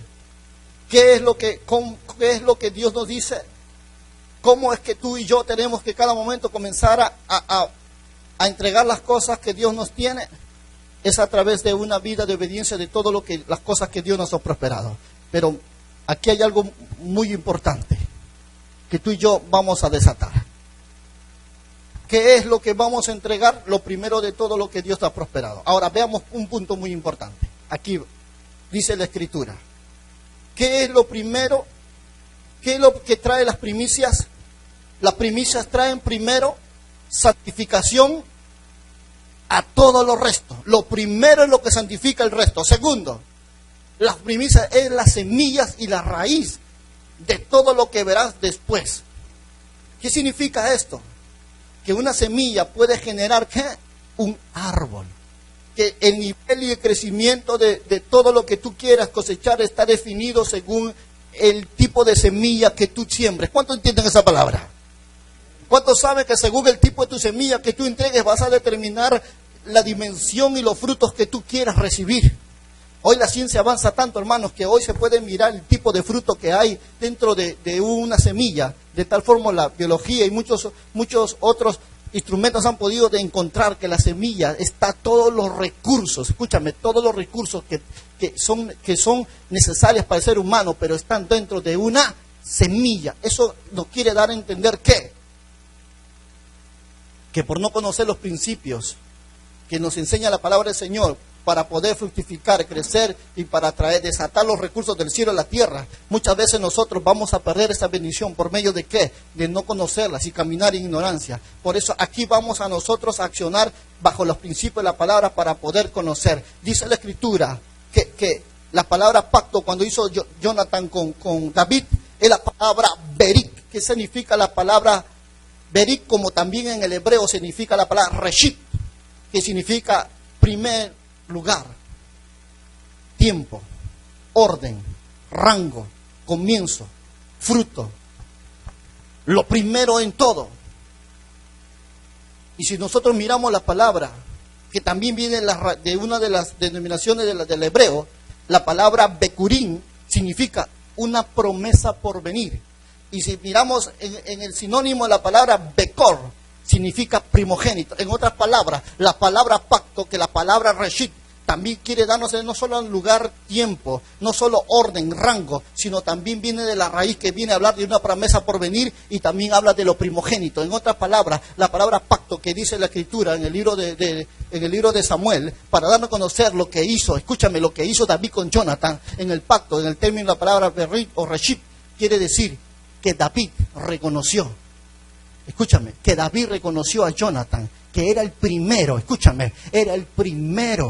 es lo que Dios nos dice, cómo es que tú y yo tenemos que cada momento comenzar a entregar las cosas que Dios nos tiene. Es a través de una vida de obediencia de todo las cosas que Dios nos ha prosperado. Pero aquí hay algo muy importante que tú y yo vamos a desatar. ¿Qué es lo que vamos a entregar? Lo primero de todo, lo que Dios ha prosperado. Ahora veamos un punto muy importante. Aquí dice la Escritura: ¿qué es lo primero? ¿Qué es lo que trae las primicias? Las primicias traen primero santificación a todo lo resto. Lo primero es lo que santifica el resto. Segundo, las primicias es las semillas y la raíz de todo lo que verás después. ¿Qué significa esto? Que una semilla puede generar ¿qué? Un árbol. Que el nivel y el crecimiento de todo lo que tú quieras cosechar está definido según el tipo de semilla que tú siembres. ¿Cuántos entienden esa palabra? ¿Cuántos saben que según el tipo de tu semilla que tú entregues vas a determinar la dimensión y los frutos que tú quieras recibir? Hoy la ciencia avanza tanto, hermanos, que hoy se puede mirar el tipo de fruto que hay dentro de una semilla. De tal forma la biología y muchos otros instrumentos han podido encontrar que la semilla está todos los recursos, escúchame, todos los recursos que son necesarios para el ser humano, pero están dentro de una semilla. Eso nos quiere dar a entender que por no conocer los principios que nos enseña la palabra del Señor, para poder fructificar, crecer y para desatar los recursos del cielo a la tierra, muchas veces nosotros vamos a perder esa bendición. ¿Por medio de qué? De no conocerlas y caminar en ignorancia. Por eso aquí vamos a nosotros a accionar bajo los principios de la palabra para poder conocer. Dice la Escritura que la palabra pacto, cuando hizo Jonathan con David, es la palabra berit. ¿Qué significa la palabra Berit, como también en el hebreo significa la palabra reshit, que significa primer lugar, tiempo, orden, rango, comienzo, fruto, lo primero en todo. Y si nosotros miramos la palabra, que también viene de una de las denominaciones del hebreo, la palabra bekurim significa una promesa por venir. Y si miramos en el sinónimo de la palabra bekor, significa primogénito. En otras palabras, la palabra pacto, que la palabra reshit, también quiere darnos no solo lugar, tiempo, no solo orden, rango, sino también viene de la raíz que viene a hablar de una promesa por venir y también habla de lo primogénito. En otras palabras, la palabra pacto que dice la Escritura en el libro de Samuel, para darnos a conocer lo que hizo, escúchame, lo que hizo David con Jonathan en el pacto, en el término de la palabra berit o reshit, quiere decir que David reconoció, escúchame, que David reconoció a Jonathan, que era el primero, escúchame, era el primer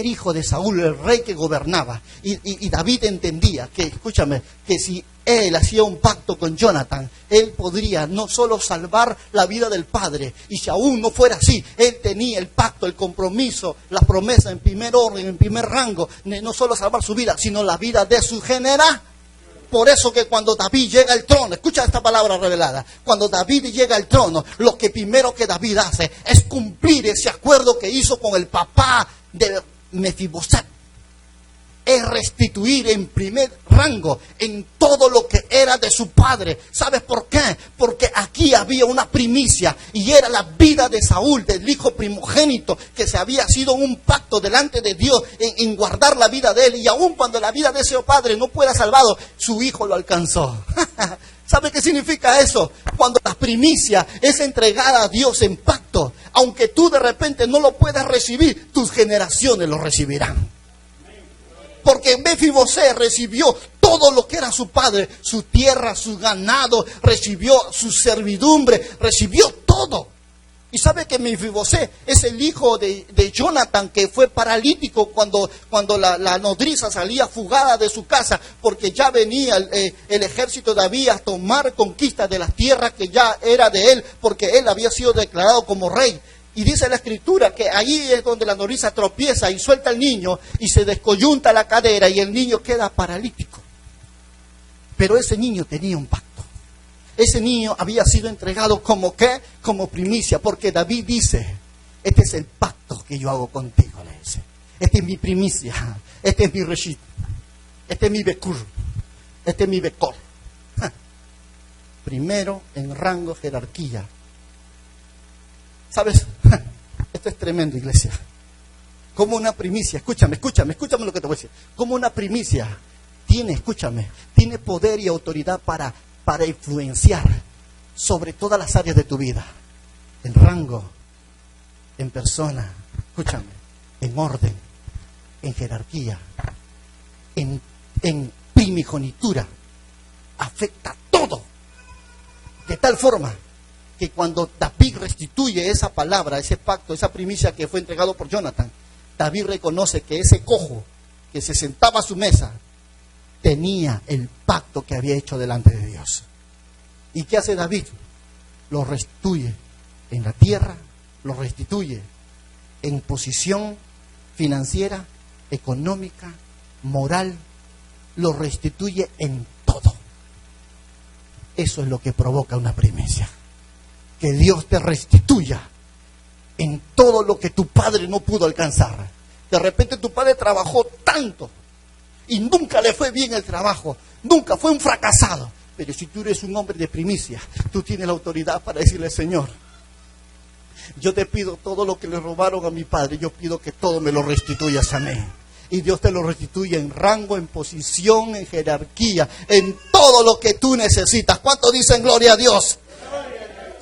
hijo de Saúl, el rey que gobernaba. Y David entendía que, escúchame, que si él hacía un pacto con Jonathan, él podría no solo salvar la vida del padre, y si aún no fuera así, él tenía el pacto, el compromiso, la promesa en primer orden, en primer rango, de no solo salvar su vida, sino la vida de su generación. Por eso que cuando David llega al trono, escucha esta palabra revelada, cuando David llega al trono, lo que primero que David hace es cumplir ese acuerdo que hizo con el papá de Mefiboset. Es restituir en primer rango en todo lo que era de su padre. ¿Sabes por qué? Porque aquí había una primicia y era la vida de Saúl, del hijo primogénito, que se había sido un pacto delante de Dios en guardar la vida de él. Y aun cuando la vida de ese padre no fuera salvado, su hijo lo alcanzó. ¿Sabe qué significa eso? Cuando la primicia es entregada a Dios en pacto, aunque tú de repente no lo puedas recibir, tus generaciones lo recibirán. Porque Mefiboset recibió todo lo que era su padre, su tierra, su ganado, recibió su servidumbre, recibió todo. Y sabe que Mefiboset es el hijo de Jonathan, que fue paralítico cuando la nodriza salía fugada de su casa, porque ya venía el ejército de David a tomar conquista de las tierras que ya era de él, porque él había sido declarado como rey. Y dice la Escritura que ahí es donde la nodriza tropieza y suelta al niño y se descoyunta la cadera y el niño queda paralítico. Pero ese niño tenía un pacto. Ese niño había sido entregado como ¿qué? Como primicia, porque David dice, este es el pacto que yo hago contigo, le dice. Esta es mi primicia, este es mi reshit, este es mi bekur, este es mi bekor. Primero en rango, jerarquía. ¿Sabes? Esto es tremendo, iglesia. Como una primicia, escúchame lo que te voy a decir. Como una primicia tiene poder y autoridad para influenciar sobre todas las áreas de tu vida. En rango, en persona, en orden, en jerarquía, en primogenitura. Afecta todo. De tal forma que cuando David restituye esa palabra, ese pacto, esa primicia que fue entregado por Jonathan, David reconoce que ese cojo que se sentaba a su mesa tenía el pacto que había hecho delante de Dios. ¿Y qué hace David? Lo restituye en la tierra, lo restituye en posición financiera, económica, moral, lo restituye en todo. Eso es lo que provoca una primicia. Que Dios te restituya en todo lo que tu padre no pudo alcanzar. De repente tu padre trabajó tanto y nunca le fue bien el trabajo, nunca fue un fracasado. Pero si tú eres un hombre de primicia, tú tienes la autoridad para decirle, Señor, yo te pido todo lo que le robaron a mi padre, yo pido que todo me lo restituyas a mí. Y Dios te lo restituye en rango, en posición, en jerarquía, en todo lo que tú necesitas. ¿Cuántos dicen gloria a Dios?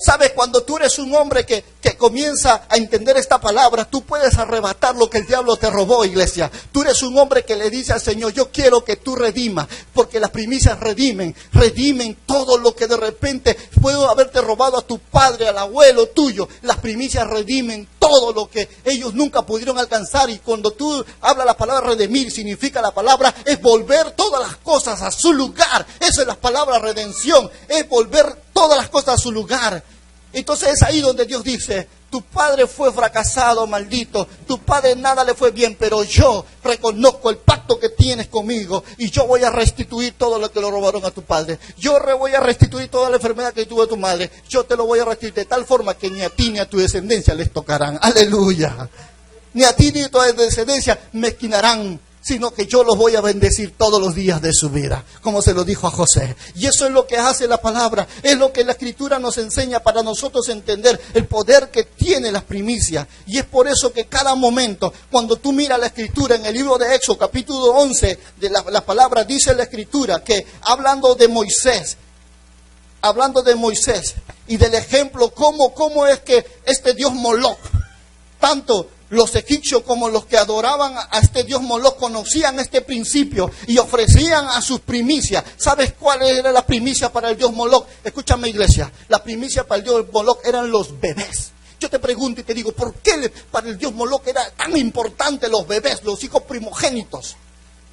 ¿Sabes? Cuando tú eres un hombre que comienza a entender esta palabra, tú puedes arrebatar lo que el diablo te robó, iglesia. Tú eres un hombre que le dice al Señor, yo quiero que tú redimas, porque las primicias redimen todo lo que de repente puedo haberte robado a tu padre, al abuelo tuyo. Las primicias redimen todo lo que ellos nunca pudieron alcanzar. Y cuando tú hablas la palabra redimir, significa la palabra es volver todas las cosas a su lugar. Esa es la palabra redención, es volver todas las cosas a su lugar. Entonces es ahí donde Dios dice, tu padre fue fracasado, maldito, tu padre nada le fue bien, pero yo reconozco el pacto que tienes conmigo y yo voy a restituir todo lo que le robaron a tu padre. Yo voy a restituir toda la enfermedad que tuvo tu madre. Yo te lo voy a restituir de tal forma que ni a ti ni a tu descendencia les tocarán. Aleluya. Ni a ti ni a tu descendencia mezquinarán, sino que yo los voy a bendecir todos los días de su vida, como se lo dijo a José. Y eso es lo que hace la palabra, es lo que la Escritura nos enseña para nosotros entender el poder que tiene las primicias. Y es por eso que cada momento, cuando tú miras la Escritura en el libro de Éxodo, capítulo 11, de la palabra dice la Escritura que hablando de Moisés y del ejemplo, cómo es que este Dios Moloc, tanto los egipcios como los que adoraban a este dios Moloc conocían este principio y ofrecían a sus primicias. ¿Sabes cuál era la primicia para el dios Moloc? Escúchame, iglesia, la primicia para el dios Moloc eran los bebés. Yo te pregunto y te digo, ¿por qué para el dios Moloc era tan importante los bebés, los hijos primogénitos?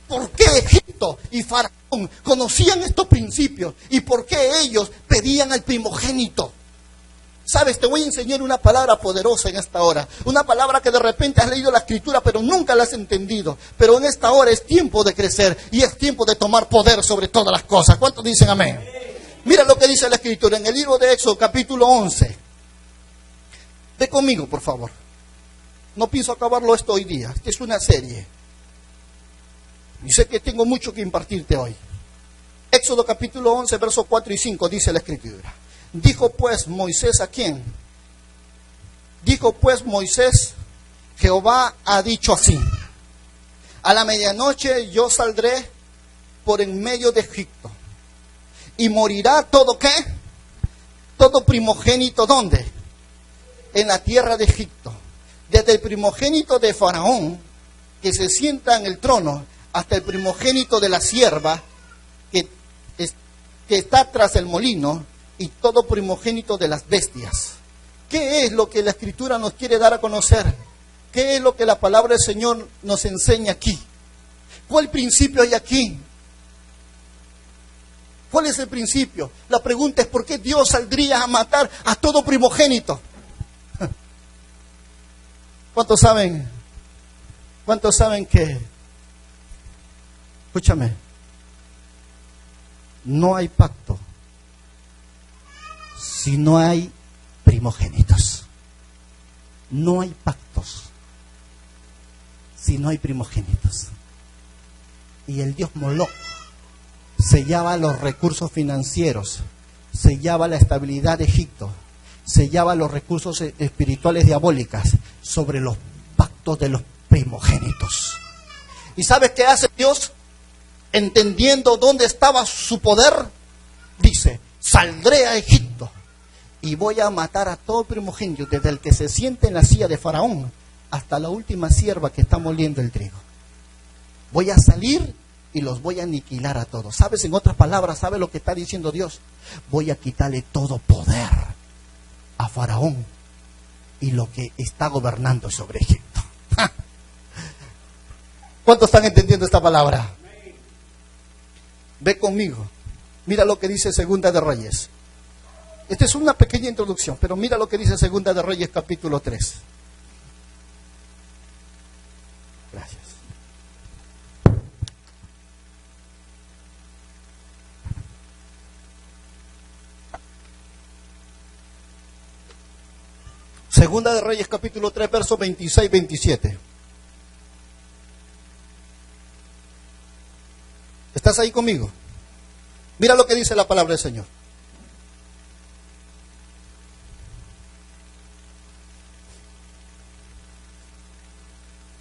¿Por qué Egipto y Faraón conocían estos principios? ¿Y por qué ellos pedían al primogénito? Sabes, te voy a enseñar una palabra poderosa en esta hora. Una palabra que de repente has leído la Escritura, pero nunca la has entendido. Pero en esta hora es tiempo de crecer y es tiempo de tomar poder sobre todas las cosas. ¿Cuántos dicen amén? Mira lo que dice la Escritura en el libro de Éxodo, capítulo 11. Ve conmigo, por favor. No pienso acabarlo esto hoy día. Esta es una serie. Y sé que tengo mucho que impartirte hoy. Éxodo, capítulo 11, versos 4 y 5, dice la Escritura. Dijo pues Moisés, ¿a quién? Dijo pues Moisés, Jehová ha dicho así: a la medianoche yo saldré por en medio de Egipto, y morirá todo, ¿qué? Todo primogénito, ¿dónde? En la tierra de Egipto, desde el primogénito de Faraón, que se sienta en el trono, hasta el primogénito de la sierva, que está tras el molino, y todo primogénito de las bestias. ¿Qué es lo que la Escritura nos quiere dar a conocer? ¿Qué es lo que la palabra del Señor nos enseña aquí? ¿Cuál principio hay aquí? ¿Cuál es el principio? La pregunta es: ¿por qué Dios saldría a matar a todo primogénito? ¿Cuántos saben? ¿Cuántos saben que? Escúchame. No hay pacto si no hay primogénitos. No hay pactos si no hay primogénitos. Y el dios Moloc sellaba los recursos financieros, sellaba la estabilidad de Egipto, sellaba los recursos espirituales diabólicas sobre los pactos de los primogénitos. ¿Y sabes qué hace Dios? Entendiendo dónde estaba su poder, dice: saldré a Egipto y voy a matar a todo primogénito, desde el que se siente en la silla de Faraón hasta la última sierva que está moliendo el trigo. Voy a salir y los voy a aniquilar a todos. ¿Sabes? En otras palabras, ¿sabes lo que está diciendo Dios? Voy a quitarle todo poder a Faraón y lo que está gobernando sobre Egipto. ¿Cuántos están entendiendo esta palabra? Ve conmigo. Mira lo que dice Segunda de Reyes. Esta es una pequeña introducción, pero mira lo que dice Segunda de Reyes, capítulo 3. Gracias. Segunda de Reyes, capítulo 3, versos 26 y 27. ¿Estás ahí conmigo? Mira lo que dice la palabra del Señor.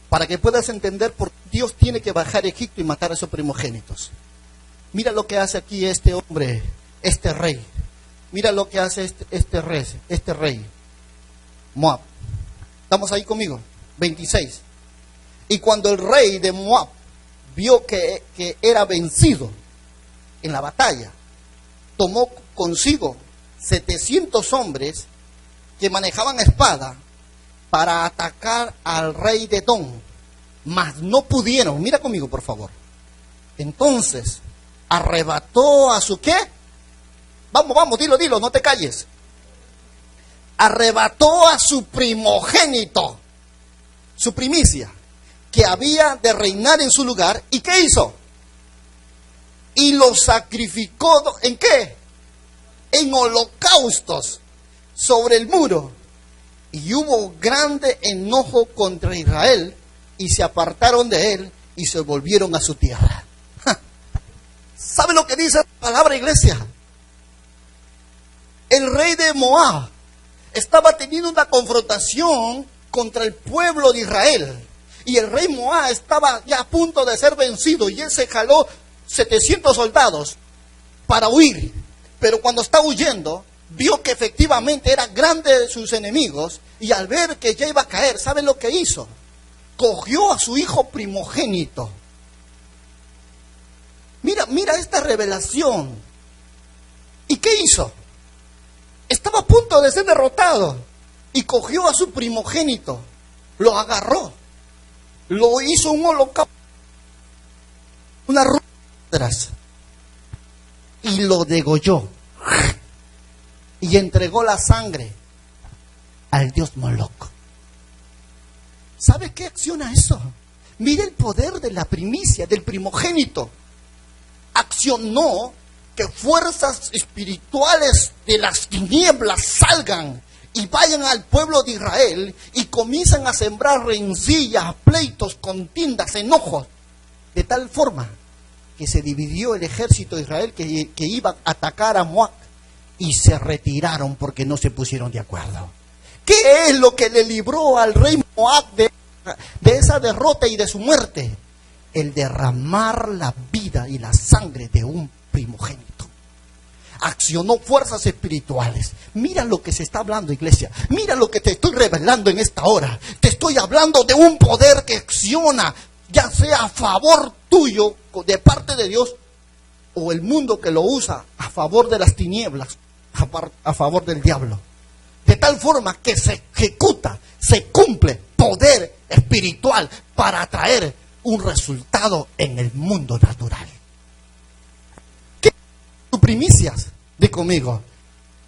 Para que puedas entender por qué Dios tiene que bajar a Egipto y matar a esos primogénitos. Mira lo que hace aquí este hombre, este rey. Mira lo que hace este rey. Moab. ¿Estamos ahí conmigo? 26. Y cuando el rey de Moab vio que era vencido en la batalla, tomó consigo 700 hombres que manejaban espada para atacar al rey de Edom, mas no pudieron. Mira conmigo, por favor. Entonces arrebató a su ¿qué? Vamos, dilo, no te calles. Arrebató a su primogénito, su primicia, que había de reinar en su lugar. ¿Y qué hizo? Y lo sacrificó, ¿en qué? En holocaustos sobre el muro. Y hubo grande enojo contra Israel, y se apartaron de él y se volvieron a su tierra. ¿Sabe lo que dice la palabra, iglesia? El rey de Moab estaba teniendo una confrontación contra el pueblo de Israel. Y el rey Moab estaba ya a punto de ser vencido. Y él se jaló 700 soldados para huir. Pero cuando está huyendo, vio que efectivamente eran grandes sus enemigos. Y al ver que ya iba a caer, ¿sabe lo que hizo? Cogió a su hijo primogénito. Mira esta revelación. ¿Y qué hizo? Estaba a punto de ser derrotado y cogió a su primogénito, lo agarró, lo hizo un holocausto, una rueda, y lo degolló y entregó la sangre al dios Moloch. ¿Sabe qué acciona eso? Mire el poder de la primicia, del primogénito. Accionó que fuerzas espirituales de las tinieblas salgan y vayan al pueblo de Israel y comienzan a sembrar rencillas, pleitos, contiendas, enojos, de tal forma que se dividió el ejército de Israel que iba a atacar a Moab y se retiraron porque no se pusieron de acuerdo. ¿Qué es lo que le libró al rey Moab de esa derrota y de su muerte? El derramar la vida y la sangre de un primogénito. Accionó fuerzas espirituales. Mira lo que se está hablando, iglesia. Mira lo que te estoy revelando en esta hora. Te estoy hablando de un poder que acciona, ya sea a favor tuyo, de parte de Dios, o el mundo que lo usa a favor de las tinieblas, a favor del diablo. De tal forma que se ejecuta, se cumple poder espiritual para atraer un resultado en el mundo natural. ¿Qué tu primicias? Di conmigo,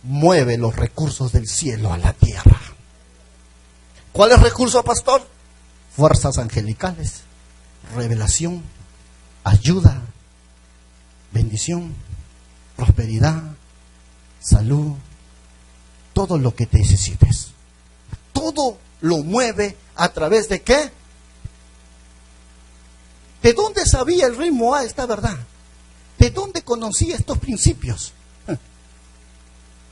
mueve los recursos del cielo a la tierra. ¿Cuáles recursos, pastor? Fuerzas angelicales, revelación, ayuda, bendición, prosperidad, salud, todo lo que te necesites. Todo lo mueve a través de ¿qué? ¿De dónde sabía el rey Moab esta verdad? ¿De dónde conocía estos principios?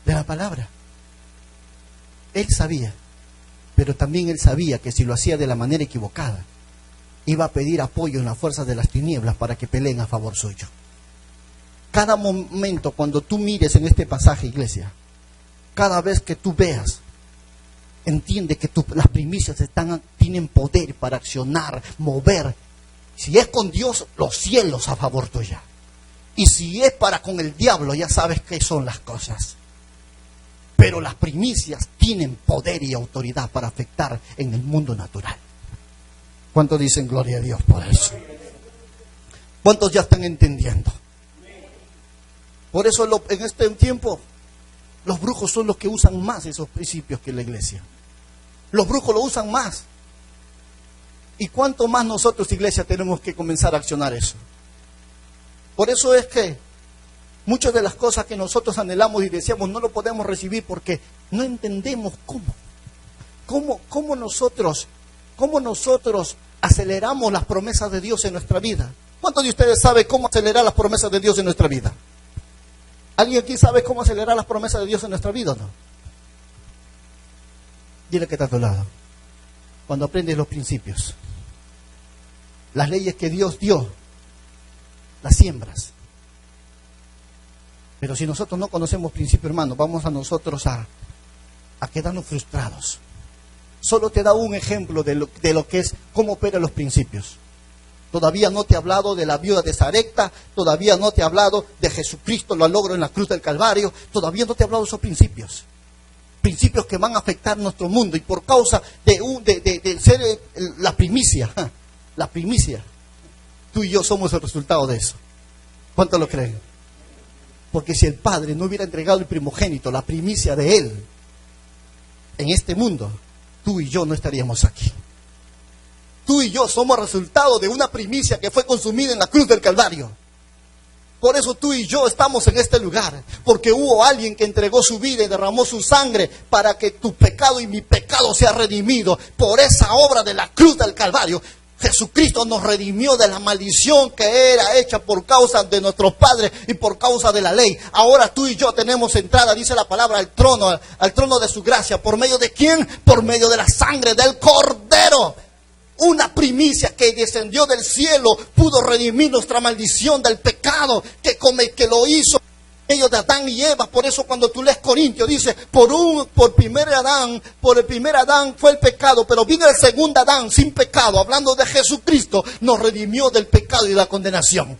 De la palabra. Él sabía, pero también él sabía que si lo hacía de la manera equivocada, iba a pedir apoyo en las fuerzas de las tinieblas para que peleen a favor suyo. Cada momento cuando tú mires en este pasaje, iglesia, cada vez que tú veas, entiende que las primicias tienen poder para accionar, mover. Si es con Dios, los cielos a favor tuya. Y si es para con el diablo, ya sabes qué son las cosas. Pero las primicias tienen poder y autoridad para afectar en el mundo natural. ¿Cuántos dicen gloria a Dios por eso? ¿Cuántos ya están entendiendo? Por eso en este tiempo los brujos son los que usan más esos principios que la iglesia. Los brujos lo usan más. ¿Y cuánto más nosotros, iglesia, tenemos que comenzar a accionar eso? Por eso es que muchas de las cosas que nosotros anhelamos y deseamos no lo podemos recibir porque no entendemos cómo nosotros aceleramos las promesas de Dios en nuestra vida. ¿Cuántos de ustedes saben cómo acelerar las promesas de Dios en nuestra vida? ¿Alguien aquí sabe cómo acelerar las promesas de Dios en nuestra vida o no? Dile que está a tu lado. Cuando aprendes los principios, las leyes que Dios dio, las siembras. Pero si nosotros no conocemos principios, hermano, vamos a nosotros a quedarnos frustrados. Solo te da un ejemplo de lo que es, cómo operan los principios. Todavía no te he hablado de la viuda de Sarepta, todavía no te he hablado de Jesucristo, lo logro en la cruz del Calvario, todavía no te he hablado de esos principios. Principios que van a afectar nuestro mundo y por causa de ser la primicia, tú y yo somos el resultado de eso. ¿Cuántos lo creen? Porque si el Padre no hubiera entregado el primogénito, la primicia de Él, en este mundo, tú y yo no estaríamos aquí. Tú y yo somos resultado de una primicia que fue consumida en la cruz del Calvario. Por eso tú y yo estamos en este lugar, porque hubo alguien que entregó su vida y derramó su sangre para que tu pecado y mi pecado sea redimido. Por esa obra de la cruz del Calvario, Jesucristo nos redimió de la maldición que era hecha por causa de nuestros padres y por causa de la ley. Ahora tú y yo tenemos entrada, dice la palabra, al trono de su gracia. ¿Por medio de quién? Por medio de la sangre del Cordero. Una primicia que descendió del cielo pudo redimir nuestra maldición del pecado que lo hizo en medio de Adán y Eva. Por eso cuando tú lees Corintios dice, por el primer Adán fue el pecado, pero vino el segundo Adán sin pecado, hablando de Jesucristo, nos redimió del pecado y de la condenación.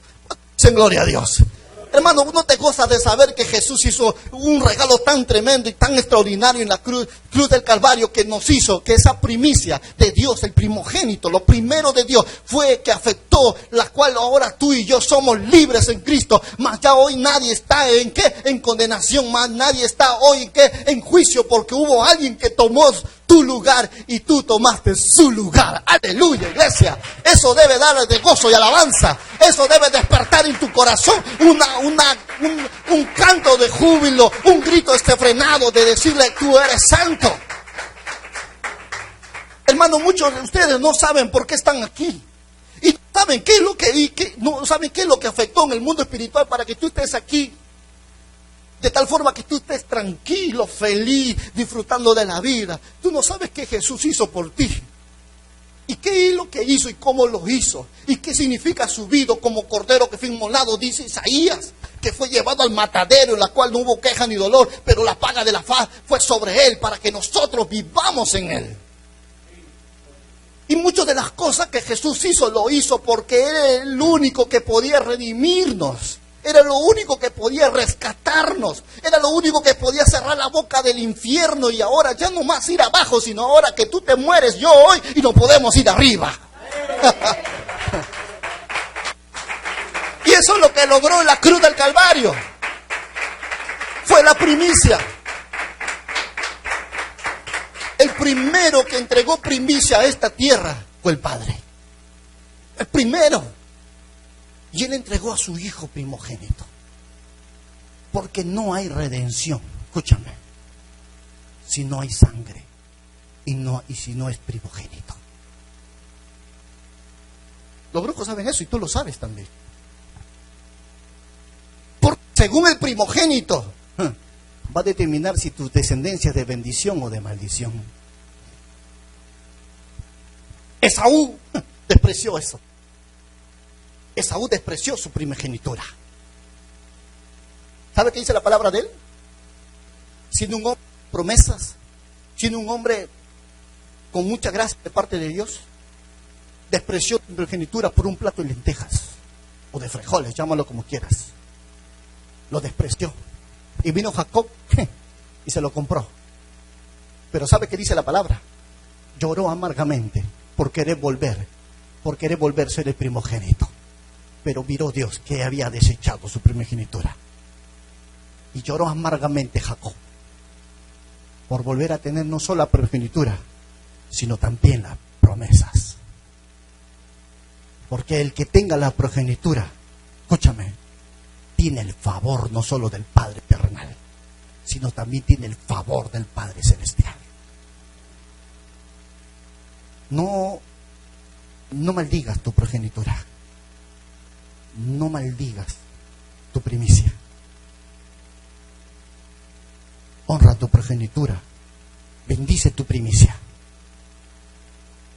Dicen gloria a Dios. Hermano, ¿no te gozas de saber que Jesús hizo un regalo tan tremendo y tan extraordinario en la cruz del Calvario que nos hizo? Que esa primicia de Dios, el primogénito, lo primero de Dios, fue que afectó, la cual ahora tú y yo somos libres en Cristo. Mas ya hoy nadie está en ¿qué? En condenación, más nadie está hoy en ¿qué? En juicio, porque hubo alguien que tomó tu lugar y tú tomaste su lugar. Aleluya, iglesia. Eso debe dar de gozo y alabanza. Eso debe despertar en tu corazón un canto de júbilo, un grito frenado de decirle, tú eres santo. Hermano, muchos de ustedes no saben por qué están aquí. Y saben qué es lo no saben qué es lo que afectó en el mundo espiritual para que tú estés aquí. De tal forma que tú estés tranquilo, feliz, disfrutando de la vida. Tú no sabes qué Jesús hizo por ti. ¿Y qué es lo que hizo y cómo lo hizo? ¿Y qué significa su vida como cordero que fue inmolado? Dice Isaías, que fue llevado al matadero, en la cual no hubo queja ni dolor, pero la paga de la faz fue sobre él para que nosotros vivamos en él. Y muchas de las cosas que Jesús hizo, lo hizo porque era el único que podía redimirnos. Era lo único que podía rescatarnos. Era lo único que podía cerrar la boca del infierno. Y ahora ya no más ir abajo, sino ahora que tú te mueres, yo hoy, y no podemos ir arriba. Y eso es lo que logró en la cruz del Calvario. Fue la primicia. El primero que entregó primicia a esta tierra fue el Padre. El primero. Y Él entregó a su Hijo primogénito. Porque no hay redención, escúchame, si no hay sangre y si no es primogénito. Los brujos saben eso y tú lo sabes también. Porque según el primogénito va a determinar si tu descendencia es de bendición o de maldición. Esaú despreció eso. Esaú despreció su primogenitura. ¿Sabe qué dice la palabra de él? Siendo un hombre de promesas, siendo un hombre con mucha gracia de parte de Dios, despreció su primogenitura por un plato de lentejas o de frijoles, llámalo como quieras. Lo despreció. Y vino Jacob y se lo compró. Pero ¿sabe qué dice la palabra? Lloró amargamente por querer volver a ser el primogénito. Pero miró Dios que había desechado su primogenitura. Y lloró amargamente Jacob por volver a tener no solo la primogenitura, sino también las promesas. Porque el que tenga la progenitura, escúchame, tiene el favor no solo del Padre terrenal, sino también tiene el favor del Padre celestial. No maldigas tu progenitura. No maldigas tu primicia. Honra tu progenitura. Bendice tu primicia.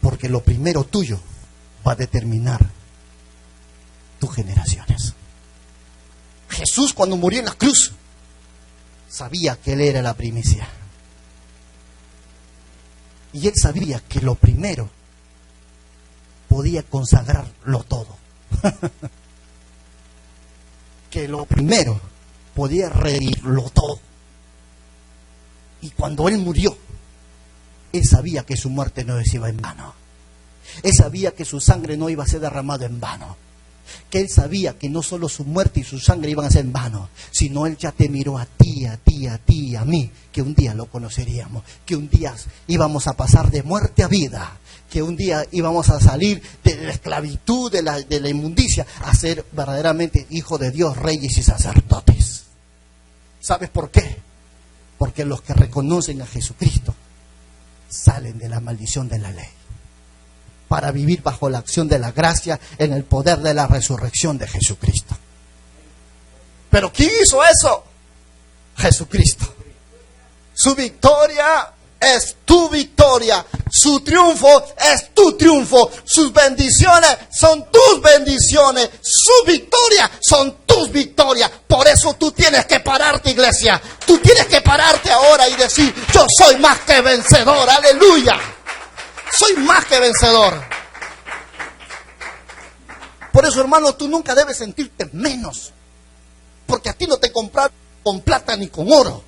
Porque lo primero tuyo va a determinar tus generaciones. Jesús, cuando murió en la cruz, sabía que Él era la primicia. Y Él sabía que lo primero podía consagrarlo todo. Que lo primero podía redimirlo todo. Y cuando Él murió, Él sabía que su muerte no iba en vano. Él sabía que su sangre no iba a ser derramada en vano. que Él sabía que no solo su muerte y su sangre iban a ser en vano, sino Él ya te miró a ti, a ti, a ti, a mí, que un día lo conoceríamos, que un día íbamos a pasar de muerte a vida, que un día íbamos a salir de la esclavitud, de la inmundicia, a ser verdaderamente hijos de Dios, reyes y sacerdotes. ¿Sabes por qué? Porque los que reconocen a Jesucristo salen de la maldición de la ley, para vivir bajo la acción de la gracia en el poder de la resurrección de Jesucristo. ¿Pero quién hizo eso? Jesucristo. Su victoria es tu victoria. Su triunfo es tu triunfo. Sus bendiciones son tus bendiciones. Su victoria son tus victorias. Por eso tú tienes que pararte, iglesia. Tú tienes que pararte ahora y decir: yo soy más que vencedor. Aleluya. Soy más que vencedor. Por eso, hermano, tú nunca debes sentirte menos. Porque a ti no te compraron con plata ni con oro.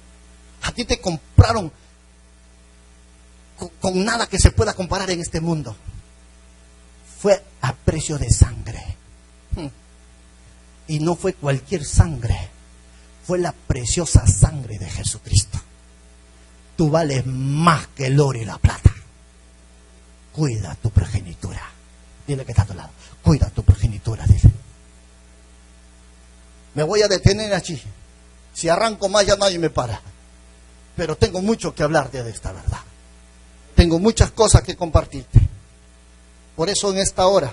A ti te compraron con nada que se pueda comparar en este mundo. Fue a precio de sangre. Y no fue cualquier sangre. Fue la preciosa sangre de Jesucristo. Tú vales más que el oro y la plata. Cuida tu progenitura. Dile que está a tu lado. Cuida tu progenitura, dile. Me voy a detener allí. Si arranco más ya nadie me para. Pero tengo mucho que hablarte de esta verdad. Tengo muchas cosas que compartirte. Por eso en esta hora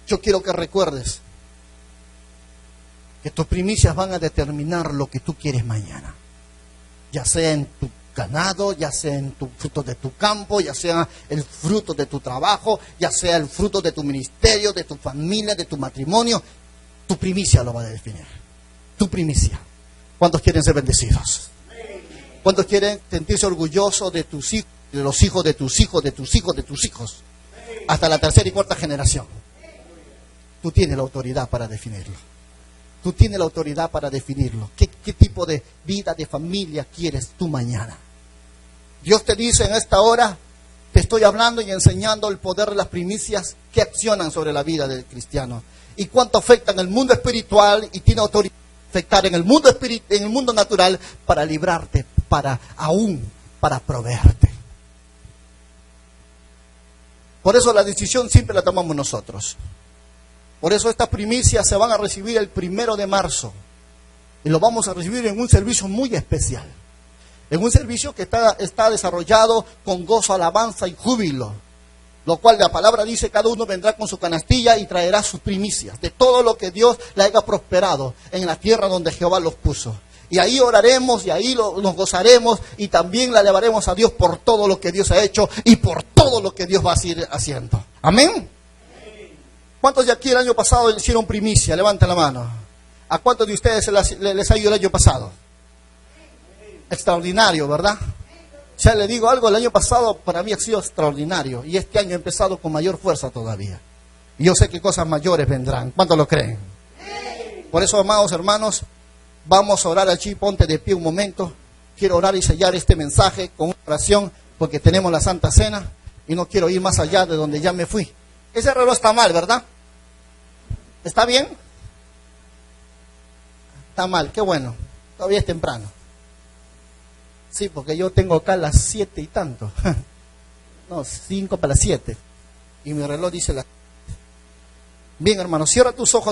yo quiero que recuerdes que tus primicias van a determinar lo que tú quieres mañana. Ya sea en tu ganado, ya sea en tu fruto de tu campo, ya sea el fruto de tu trabajo, ya sea el fruto de tu ministerio, de tu familia, de tu matrimonio. Tu primicia lo va a definir. Tu primicia. ¿Cuántos quieren ser bendecidos? ¿Cuántos quieren sentirse orgullosos de tus hijos, de los hijos de tus hijos, de tus hijos, de tus hijos? Hasta la tercera y cuarta generación. Tú tienes la autoridad para definirlo. Tú tienes la autoridad para definirlo. ¿Qué tipo de vida, de familia quieres tú mañana? Dios te dice en esta hora, te estoy hablando y enseñando el poder de las primicias que accionan sobre la vida del cristiano. Y cuánto afectan el mundo espiritual y tiene autoridad de afectar en el mundo natural para librarte, para proveerte. Por eso la decisión siempre la tomamos nosotros. Por eso estas primicias se van a recibir el 1 de marzo. Y lo vamos a recibir en un servicio muy especial. En un servicio que está desarrollado con gozo, alabanza y júbilo. Lo cual la palabra dice: cada uno vendrá con su canastilla y traerá sus primicias. De todo lo que Dios le haya prosperado en la tierra donde Jehová los puso. Y ahí oraremos y ahí nos gozaremos y también le alabaremos a Dios por todo lo que Dios ha hecho y por todo lo que Dios va a seguir haciendo. Amén. ¿Cuántos de aquí el año pasado hicieron primicia? Levanten la mano. ¿A cuántos de ustedes les ha ido el año pasado? Extraordinario, ¿verdad? Ya le digo algo, el año pasado para mí ha sido extraordinario y este año he empezado con mayor fuerza todavía. Y yo sé que cosas mayores vendrán. ¿Cuántos lo creen? Por eso, amados hermanos, vamos a orar allí. Ponte de pie un momento. Quiero orar y sellar este mensaje con una oración porque tenemos la Santa Cena y no quiero ir más allá de donde ya me fui. Ese reloj está mal, ¿verdad? ¿Está bien? Está mal, qué bueno. Todavía es temprano. Sí, porque yo tengo acá las 7 y tanto. No, 5 para las 7. Y mi reloj dice las... Bien, hermano, cierra tus ojos.